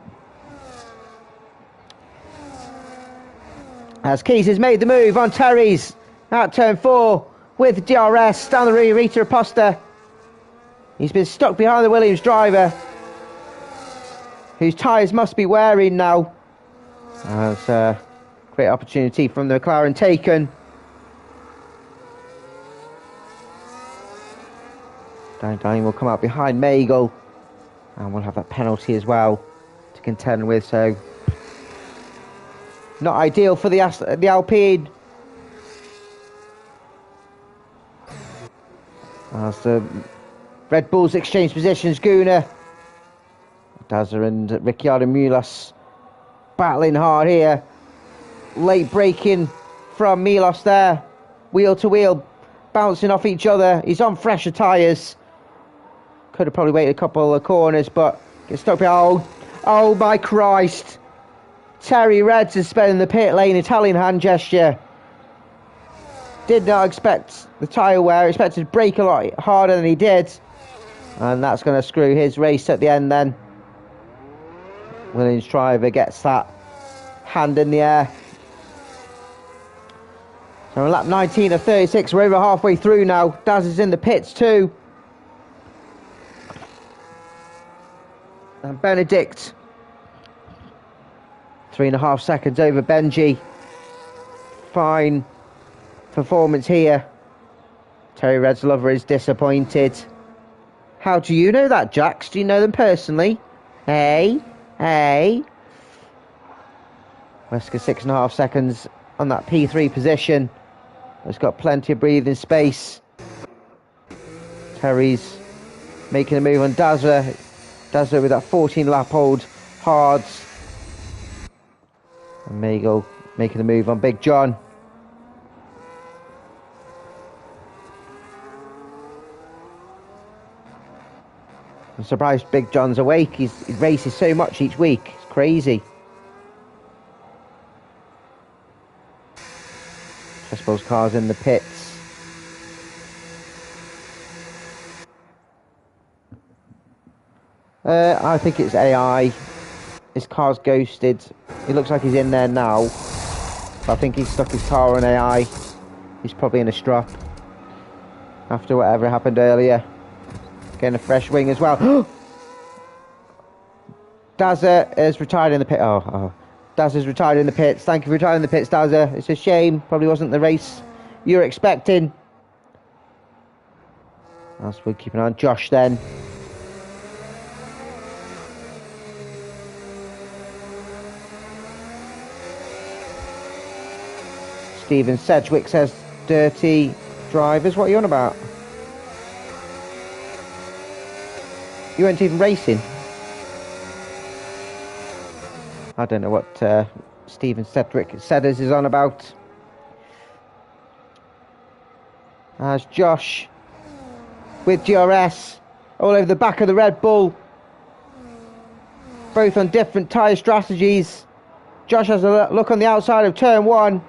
As Keys has made the move on Terry's out turn 4 with DRS down the rear, Rita Aposta. He's been stuck behind the Williams driver, whose tyres must be wearing now. That's a great opportunity from the McLaren taken. Danny will come out behind Magel, and we'll have that penalty as well to contend with, so not ideal for the Alpine. As the Red Bulls exchange positions, Guna, Daza and Ricciardo Milos battling hard here. Late braking from Milos there. Wheel to wheel, bouncing off each other. He's on fresher tyres. Could have probably waited a couple of corners, but gets stuck behind. Oh my Christ. Terry Reds is spending the pit lane, Italian hand gesture. Did not expect the tyre wear, expected to brake a lot harder than he did. And that's going to screw his race at the end then. Williams driver gets that hand in the air. So on lap 19 of 36, we're over halfway through now. Daz is in the pits too. And Benedict, 3.5 seconds over Benji. Fine performance here. Terry Red's lover is disappointed. How do you know that, Jax? Do you know them personally? Hey? Wesker 6.5 seconds on that P3 position. It's got plenty of breathing space. Terry's making a move on Dazzler. Dazzler with that 14 lap old hards. And Magel making a move on Big John. I'm surprised Big John's awake. He races so much each week. It's crazy. I suppose cars in the pits. I think it's AI. His car's ghosted. It looks like he's in there now. But I think he's stuck his car on AI. He's probably in a strap after whatever happened earlier. Getting a fresh wing as well. Dazza is retired in the pit. Dazza's retired in the pits. Thank you for retiring in the pits, Dazza. It's a shame. Probably wasn't the race you were expecting. That's we're keeping on Josh then. Stephen Sedgwick says dirty drivers. What are you on about? You weren't even racing. I don't know what Stephen Sedgwick is on about. As Josh with DRS all over the back of the Red Bull. Both on different tyre strategies. Josh has a look on the outside of turn 1.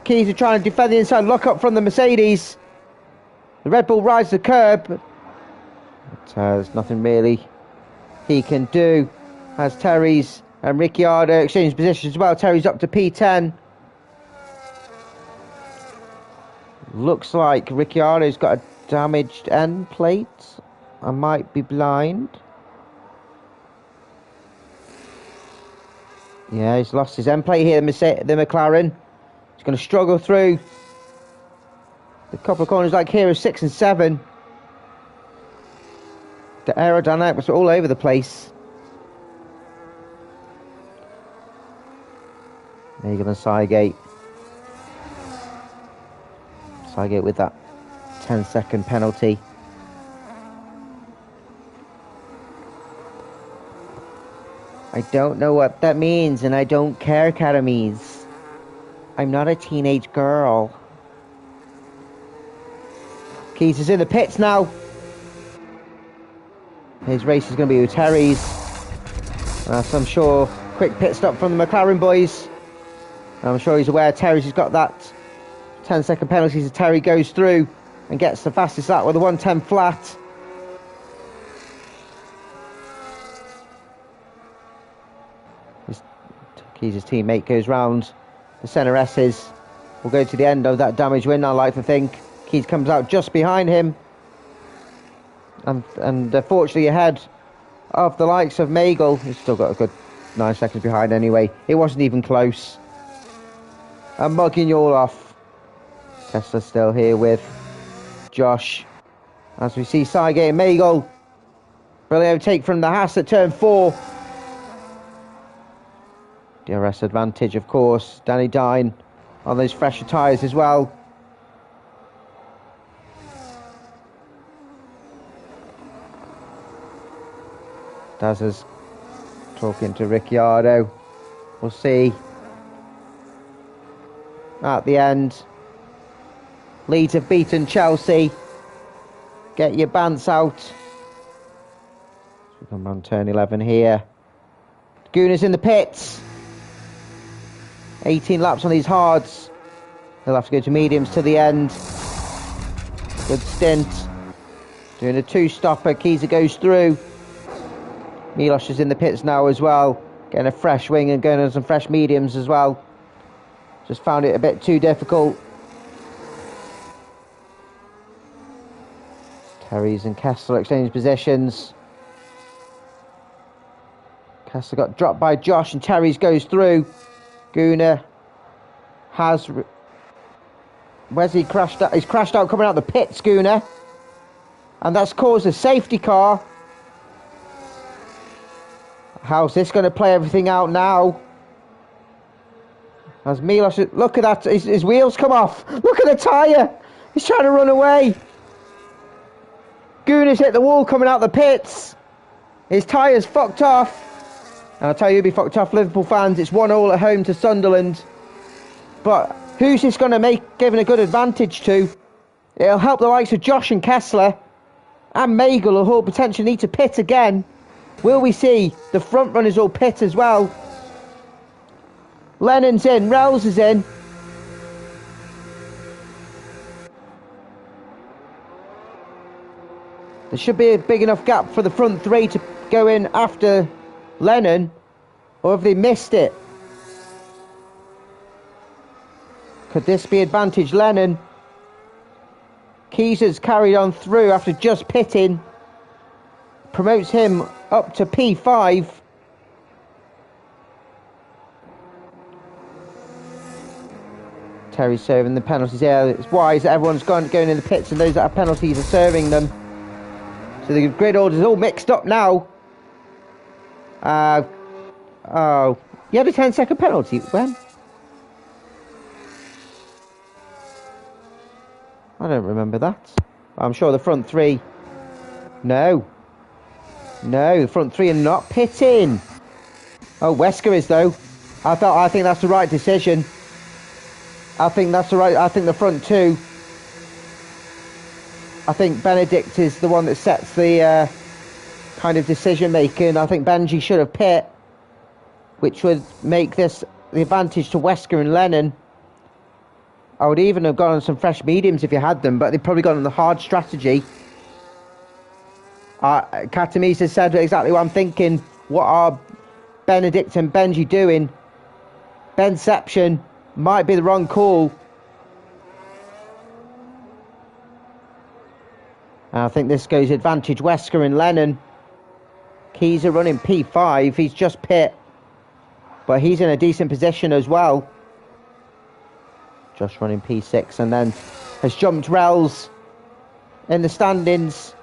Keys are trying to defend the inside lock up from the Mercedes. The Red Bull rides the curb. But there's nothing really he can do. As Terry's and Ricciardo exchange positions as well. Terry's up to P10. Looks like Ricciardo's got a damaged end plate. I might be blind. Yeah, he's lost his end plate here, the McLaren. He's going to struggle through the couple of corners like here of 6 and 7. The aerodynamics are all over the place. Megal and Cygate. Cygate with that 10-second penalty. I don't know what that means, and I don't care, Academies. I'm not a teenage girl. Keys is in the pits now. His race is going to be with Terry's. I'm sure, quick pit stop from the McLaren boys. I'm sure he's aware Terry's has got that 10-second penalty as Terry goes through and gets the fastest lap with a 1:10 flat. Keys' teammate goes round the centre S's. We'll go to the end of that damage win, I like to think. Keys comes out just behind him. And fortunately ahead of the likes of Megal. He's still got a good 9 seconds behind anyway. It wasn't even close. And mugging you all off. Tesla still here with Josh. As we see Cygate and Megal. Brilliant overtake from the Haas at turn 4. DRS advantage, of course. Danny Dine on those fresher tyres as well. Daz is talking to Ricciardo. We'll see. At the end, Leeds have beaten Chelsea. Get your bants out. We come on turn 11 here. Gooner's in the pits. 18 laps on these hards. He'll have to go to mediums to the end. Good stint. Doing a 2-stopper. Kiza goes through. Milos is in the pits now as well. Getting a fresh wing and going on some fresh mediums as well. Just found it a bit too difficult. Terry's and Kessler exchange positions. Kessler got dropped by Josh and Terry's goes through. Gooner has... Where's he crashed out? He's crashed out coming out the pits, Gooner. And that's caused a safety car. How's this going to play everything out now? As Milos... Look at that. His wheels come off. Look at the tyre. He's trying to run away. Gooner's hit the wall coming out the pits. His tyre's fucked off. And I'll tell you, you'll be fucked off, Liverpool fans. It's 1-1 at home to Sunderland. But who's this going to make given a good advantage to? It'll help the likes of Josh and Kessler. And Megal, who'll potentially need to pit again. Will we see the front runners all pit as well? Lennon's in, Rells is in. There should be a big enough gap for the front three to go in after Lennon, or have they missed it? Could this be advantage Lennon? Keys carried on through after just pitting. Promotes him up to P5. Terry's serving the penalties here. It's wise that everyone's going in the pits and those that have penalties are serving them. So the grid order's all mixed up now. Oh, you had a 10-second penalty. When? I don't remember that. I'm sure the front three... No, the front three are not pitting. Oh, Wesker is though. I think that's the right decision. I think that's the right... I think the front two... I think Benedict is the one that sets the kind of decision making. I think Benji should have pit, which would make this the advantage to Wesker and Lennon. I would even have gone on some fresh mediums if you had them, but they've probably gone on the hard strategy. Katamis has said exactly what I'm thinking. What are Benedict and Benji doing? Benception might be the wrong call. I think this goes advantage Wesker and Lennon. Keys are running P5. He's just pit. But he's in a decent position as well. Just running P6 and then has jumped Rells in the standings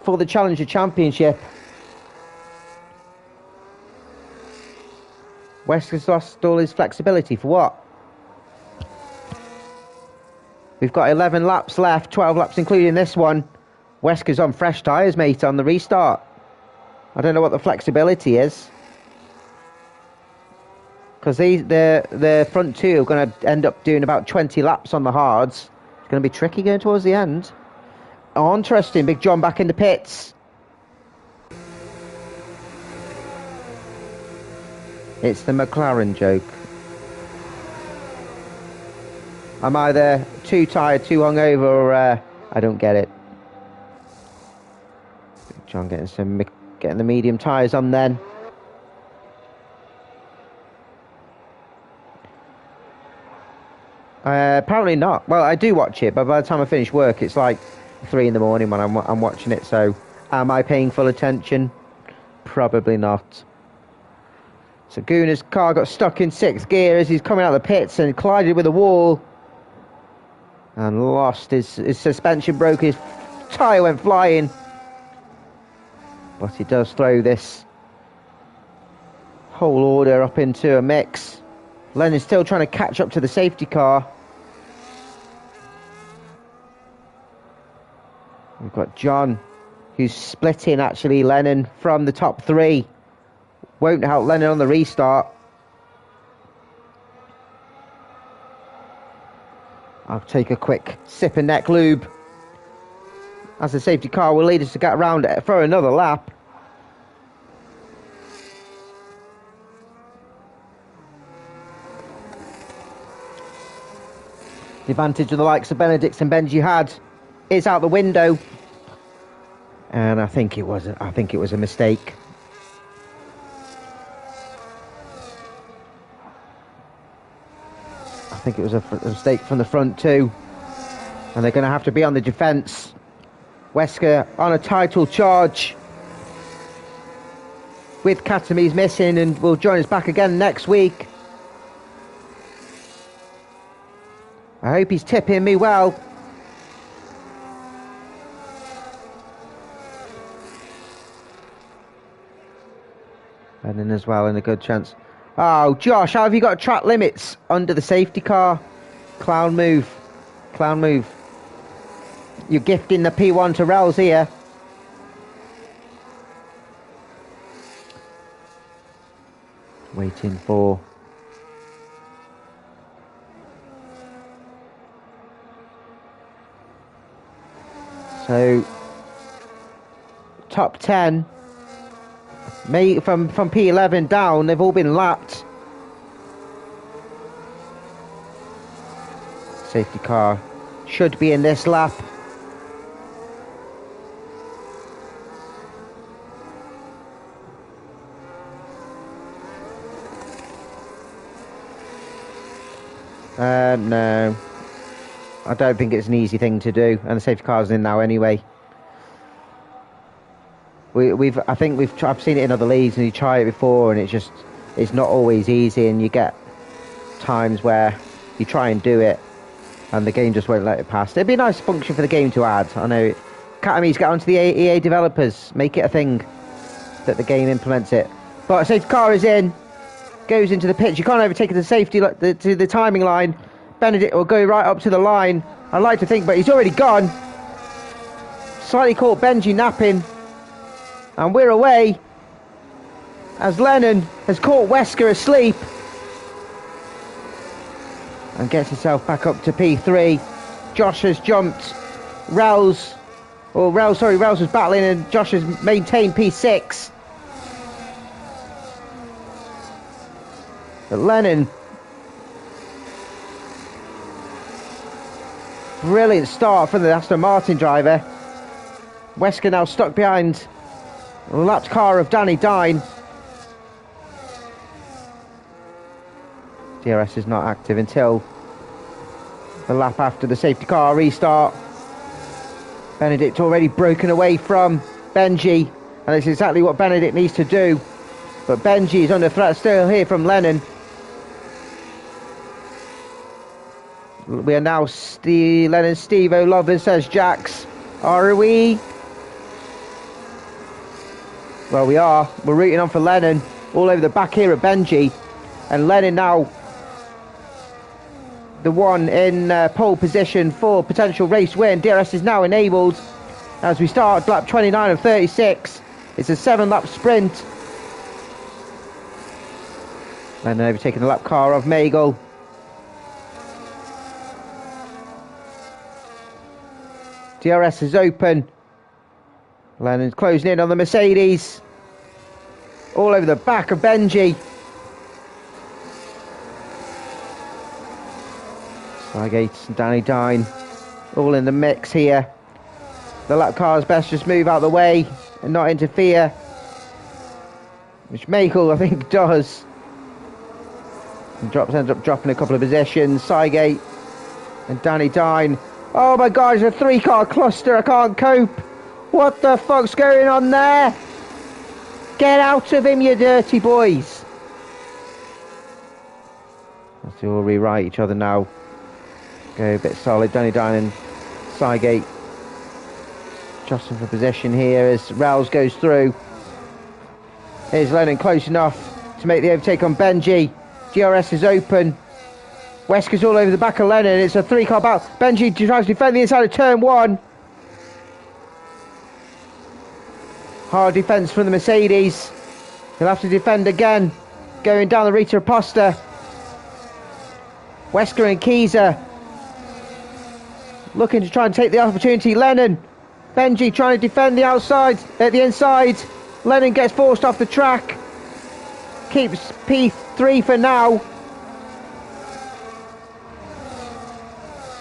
for the Challenger Championship. Wesker's lost all his flexibility for what? We've got 11 laps left, 12 laps including this one. Wesker's on fresh tyres, mate, on the restart. I don't know what the flexibility is. Because the front two are going to end up doing about 20 laps on the hards. It's going to be tricky going towards the end. Oh, interesting. Big John back in the pits. It's the McLaren joke. I'm either too tired, too hungover, or I don't get it. Big John getting the medium tyres on then. Apparently not. Well, I do watch it, but by the time I finish work, it's like 3 in the morning when I'm watching it. So, am I paying full attention? Probably not. So Guna's car got stuck in 6th gear as he's coming out of the pits and collided with a wall. And lost his suspension, broke his tyre, went flying. But he does throw this whole order up into a mix. Lennon's still trying to catch up to the safety car. We've got John, who's splitting actually Lennon from the top 3. Won't help Lennon on the restart. I'll take a quick sip of neck lube, as the safety car will lead us to get around for another lap. The advantage of the likes of Benedict and Benji had is out the window, and I think it was a mistake. I think it was a mistake from the front too, and they're going to have to be on the defence. Wesker on a title charge with Katamis missing, and will join us back again next week. I hope he's tipping me well. And then as well, in a good chance. Oh, Josh, how have you got track limits under the safety car? Clown move. Clown move. You're gifting the P1 to Rels here. Waiting for... So, top 10, from P11 down, they've all been lapped. Safety car should be in this lap. No. I don't think it's an easy thing to do, and the safety car's in now anyway. I've seen it in other leagues, and you try it before, and it's not always easy, and you get times where you try and do it, and the game just won't let it pass. It'd be a nice function for the game to add. I know Academies get onto the EA developers, make it a thing that the game implements it. But a safety car is in, goes into the pitch. You can't overtake it to safety to the timing line. Benedict will go right up to the line, I'd like to think, but he's already gone. Slightly caught Benji napping, and we're away as Lennon has caught Wesker asleep and gets himself back up to P3. Josh has jumped. Rels was battling, and Josh has maintained P6. But Lennon, brilliant start from the Aston Martin driver. Wesker now stuck behind the lapped car of Danny Dine. DRS is not active until the lap after the safety car restart. Benedict already broken away from Benji, and it's exactly what Benedict needs to do. But Benji is under threat still here from Lennon. We are now Lennon Steve-O lovers, says Jax. Are we? Well, we are. We're rooting on for Lennon. All over the back here at Benji. And Lennon now the one in pole position for potential race win. DRS is now enabled as we start lap 29 of 36. It's a 7-lap sprint. Lennon overtaking the lap car of Magel. DRS is open. Lennon's closing in on the Mercedes. All over the back of Benji. Sygate and Danny Dine all in the mix here. The lap cars best just move out of the way and not interfere, which Magel I think does. And ends up dropping a couple of positions. Sygate and Danny Dine. Oh my god, it's a 3-car cluster. I can't cope. What the fuck's going on there? Get out of him, you dirty boys. Let's all rewrite each other now. Go a bit solid. Danny Dine and Sygate jostling for position here as Rouse goes through. Here's Lennon close enough to make the overtake on Benji. DRS is open. Wesker's all over the back of Lennon. It's a 3-car battle. Benji tries to defend the inside of turn 1. Hard defence from the Mercedes. He'll have to defend again. Going down the Rita Aposta. Wesker and Keyser looking to try and take the opportunity. Lennon. Benji trying to defend the outside, at the inside. Lennon gets forced off the track. Keeps P3 for now.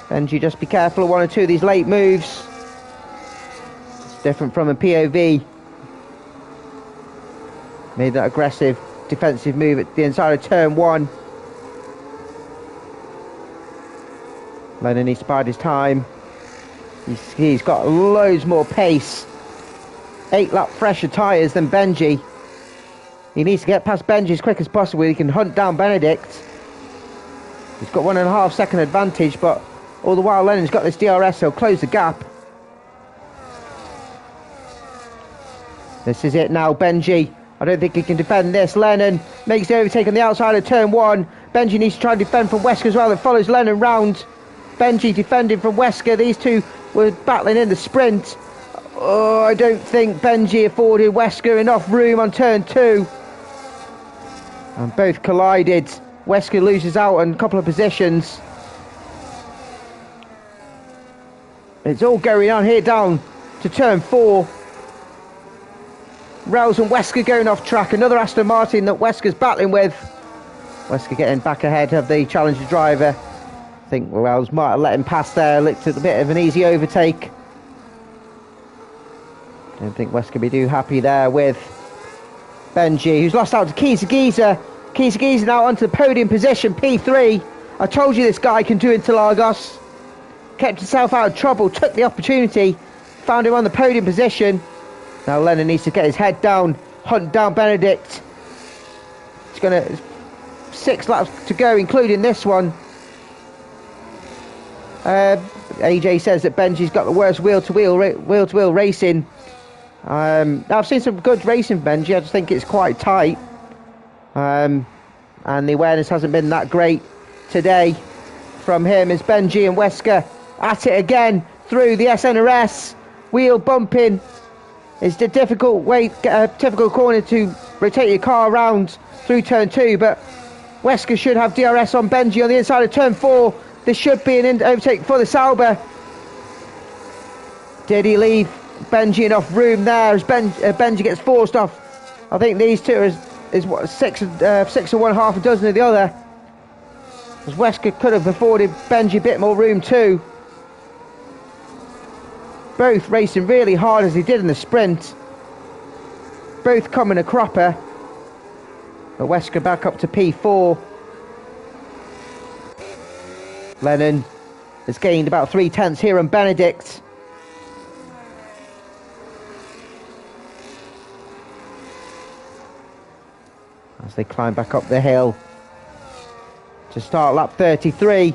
Benji, just be careful of 1 or 2 of these late moves. It's different from a POV. Made that aggressive defensive move at the inside of turn 1. Lennon needs to bide his time. He's got loads more pace. 8-lap fresher tyres than Benji. He needs to get past Benji as quick as possible. He can hunt down Benedict. He's got 1.5 second advantage, but all the while Lennon's got this DRS, so he'll close the gap. This is it now, Benji. I don't think he can defend this. Lennon makes the overtake on the outside of turn 1. Benji needs to try and defend from Wesker as well. It follows Lennon round. Benji defending from Wesker. These two were battling in the sprint. Oh, I don't think Benji afforded Wesker enough room on turn 2. And both collided. Wesker loses out on a couple of positions. It's all going on here down to turn 4. Rouse and Wesker going off track. Another Aston Martin that Wesker's battling with. Wesker getting back ahead of the Challenger driver. I think Rouse might have let him pass there. Looked at a bit of an easy overtake. Don't think Wesker will be too happy there with Benji, who's lost out to Keyser Geezer. Keyser Geezer now onto the podium position, P3. I told you this guy can do Interlagos. Kept himself out of trouble, took the opportunity, found him on the podium position. Now Lennon needs to get his head down, hunt down Benedict. It's going to 6 laps to go, including this one. AJ says that Benji's got the worst wheel-to-wheel racing. I've seen some good racing from Benji. I just think it's quite tight, and the awareness hasn't been that great today from him. As Benji and Wesker at it again through the SNRS, wheel bumping. It's a difficult corner to rotate your car around through turn 2, but Wesker should have DRS on Benji on the inside of turn 4. This should be an overtake for the Sauber. Did he leave Benji enough room there as Benji gets forced off? I think these two is what, 6 or 1 half a dozen of the other. As Wesker could have afforded Benji a bit more room too. Both racing really hard as they did in the sprint. Both coming a cropper. But Wesker back up to P4. Lennon has gained about 3/10 here on Benedict. As they climb back up the hill to start lap 33.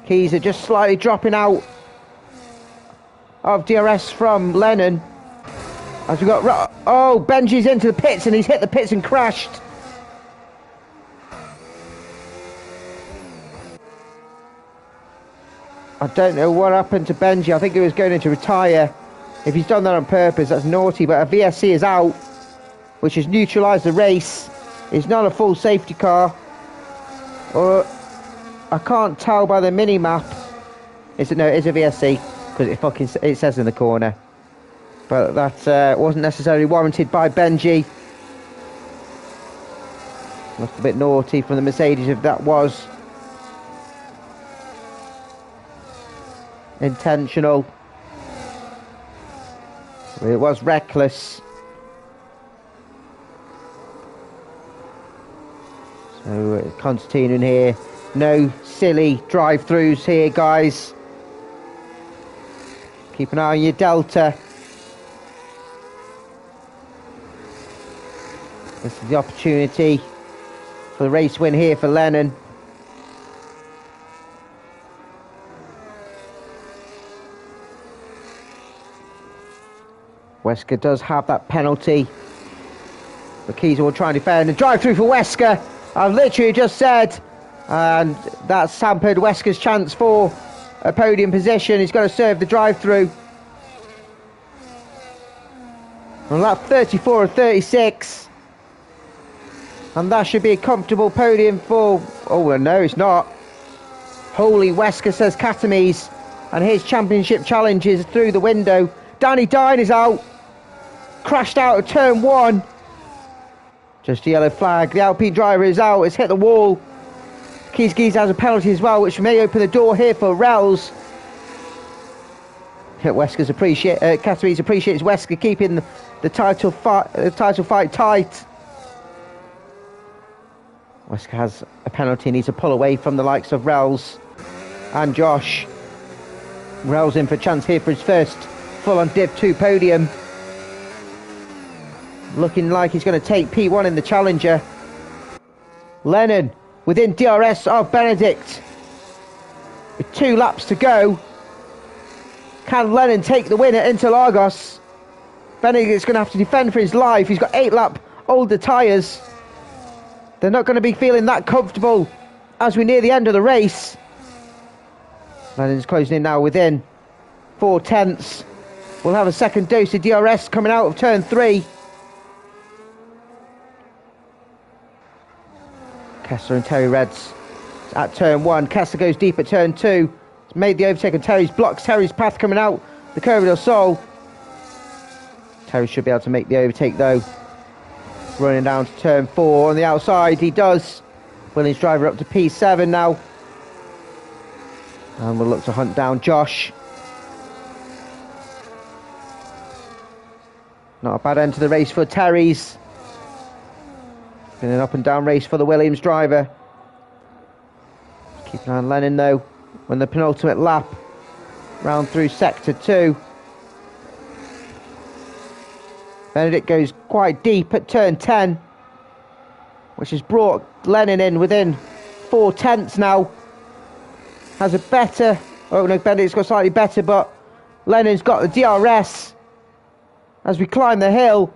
Keys are just slightly dropping out of DRS from Lennon. As we got, oh, Benji's into the pits and he's hit the pits and crashed. I don't know what happened to Benji. I think he was going in to retire. If he's done that on purpose, that's naughty. But a VSC is out, which has neutralised the race. It's not a full safety car. Or I can't tell by the mini map. It is a VSC because it says in the corner. But that wasn't necessarily warranted by Benji. Looked a bit naughty from the Mercedes if that was intentional. It was reckless. So Constantine in here. No silly drive-throughs here, guys. Keep an eye on your Delta. This is the opportunity for the race win here for Lennon. Wesker does have that penalty. But Keys will try and defend and drive through for Wesker. I've literally just said, and that's hampered Wesker's chance for a podium position. He's got to serve the drive-through. On lap 34 of 36. And that should be a comfortable podium for... Oh, no, it's not. Holy Wesker, says Katames. And his championship challenge is through the window. Danny Dine is out. Crashed out of turn 1. Just a yellow flag. The Alpine driver is out. It's hit the wall. Keys has a penalty as well, which may open the door here for Rels. Katames appreciates Wesker keeping the title fight tight. Wesker has a penalty, needs to pull away from the likes of Rels and Josh. Rels in for a chance here for his first full-on Div 2 podium. Looking like he's going to take P1 in the Challenger. Lennon within DRS of Benedict. With 2 laps to go. Can Lennon take the win at Interlagos? Benedict's going to have to defend for his life. He's got 8-lap older tyres. They're not going to be feeling that comfortable as we near the end of the race. Lennon's closing in now within 4 tenths. We'll have a second dose of DRS coming out of turn 3. Kessler and Terry Reds at turn 1. Kessler goes deep at turn 2. He's made the overtake and blocks Terry's path coming out the Curva del Sol. Terry should be able to make the overtake though. Running down to turn 4 on the outside, he does. Williams driver up to P7 now. And we'll look to hunt down Josh. Not a bad end to the race for Terry's. Been an up and down race for the Williams driver. Keep an eye on Lennon though. When the penultimate lap, round through sector 2. Benedict goes quite deep at turn 10, which has brought Lennon in within 4 tenths now. Has a better... Oh no, Benedict's got slightly better, but Lennon's got the DRS as we climb the hill.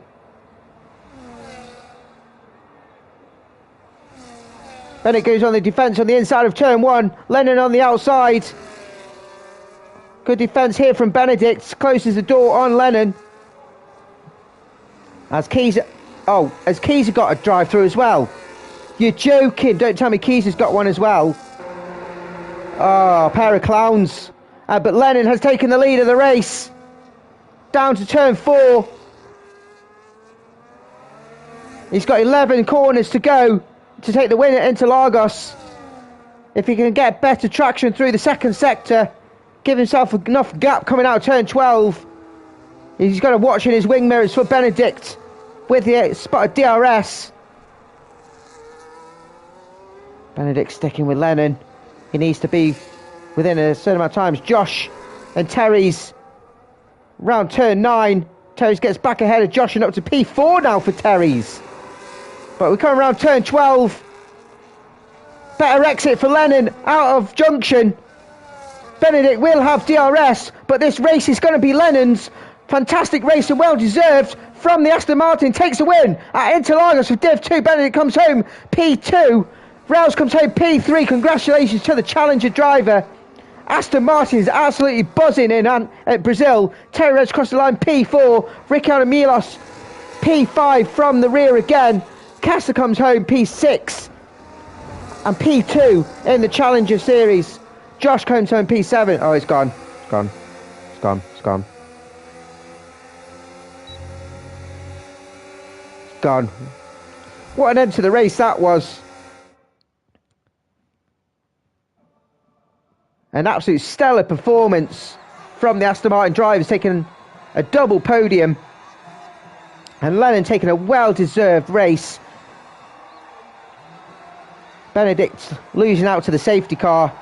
Benedict goes on the defence on the inside of turn 1. Lennon on the outside. Good defence here from Benedict. Closes the door on Lennon. As Keys has got a drive through as well. You're joking. Don't tell me Keys has got one as well. Oh, pair of clowns. But Lennon has taken the lead of the race. Down to turn 4. He's got 11 corners to go to take the win at Interlagos. If he can get better traction through the second sector, give himself enough gap coming out of turn 12. He's got to watch in his wing mirrors for Benedict with the spotted DRS. Benedict sticking with Lennon. He needs to be within a certain amount of times. Josh and Terry's round turn 9. Terry's gets back ahead of Josh and up to P4 now for Terry's. But we're coming around turn 12. Better exit for Lennon out of junction. Benedict will have DRS, but this race is going to be Lennon's. Fantastic race and well deserved from the Aston Martin. Takes the win at Interlagos with Div 2. Benedict comes home P2. Rouse comes home P3. Congratulations to the Challenger driver. Aston Martin's absolutely buzzing in at Brazil. Terry Red's across the line, P4. Ricciardo Milos, P5 from the rear again. Kessler comes home, P6. And P2 in the Challenger Series. Josh comes home, P7. Oh, it's gone. It's gone. It's gone. It's gone. It's gone. What an end to the race that was. An absolute stellar performance from the Aston Martin drivers, taking a double podium. And Lennon taking a well-deserved race. Benedict losing out to the safety car.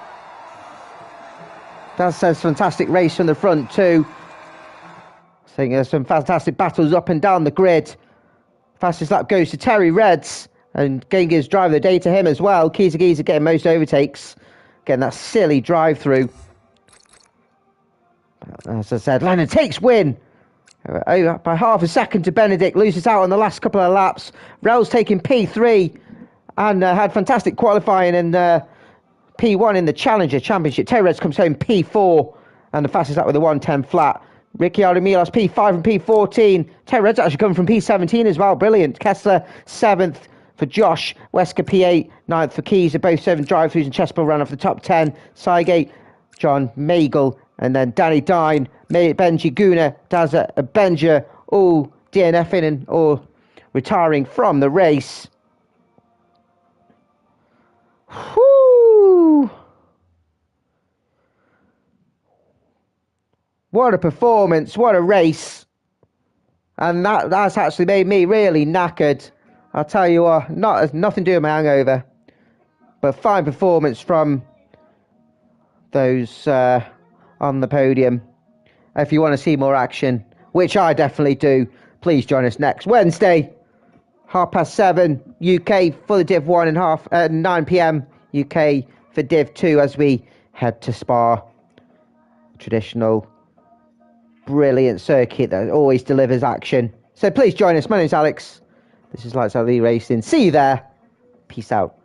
That's a fantastic race from the front too. I think there's some fantastic battles up and down the grid. Fastest lap goes to Terry Reds, and Genghis driving the day to him as well. Kisa getting most overtakes. Getting that silly drive through. As I said, Lennon takes win. By half a second to Benedict, loses out on the last couple of laps. Rel's taking P3 and had fantastic qualifying in P1 in the Challenger Championship. Terry Reds comes home P4 and the fastest lap with a 1:10 flat. Ricciardo Milos P5 and P14. Terry Reds actually coming from P17 as well. Brilliant. Kessler 7th for Josh. Wesker P8, 9th for Keys. Both 7 drive-throughs and Chespel ran off the top 10. Sygate, John Magel, and then Danny Dine, Benji Guna, Daza Benja, all DNFing and all retiring from the race. Whoo! What a performance, what a race. And that's actually made me really knackered. I'll tell you what, nothing to do with my hangover. But fine performance from those on the podium. If you want to see more action, which I definitely do, please join us next Wednesday, 7:30 UK for the Div 1 and 9 PM UK for Div 2 as we head to Spa. Traditional, brilliant circuit that always delivers action. So please join us. My name's Alex. This is Lights Out Lee Racing. See you there. Peace out.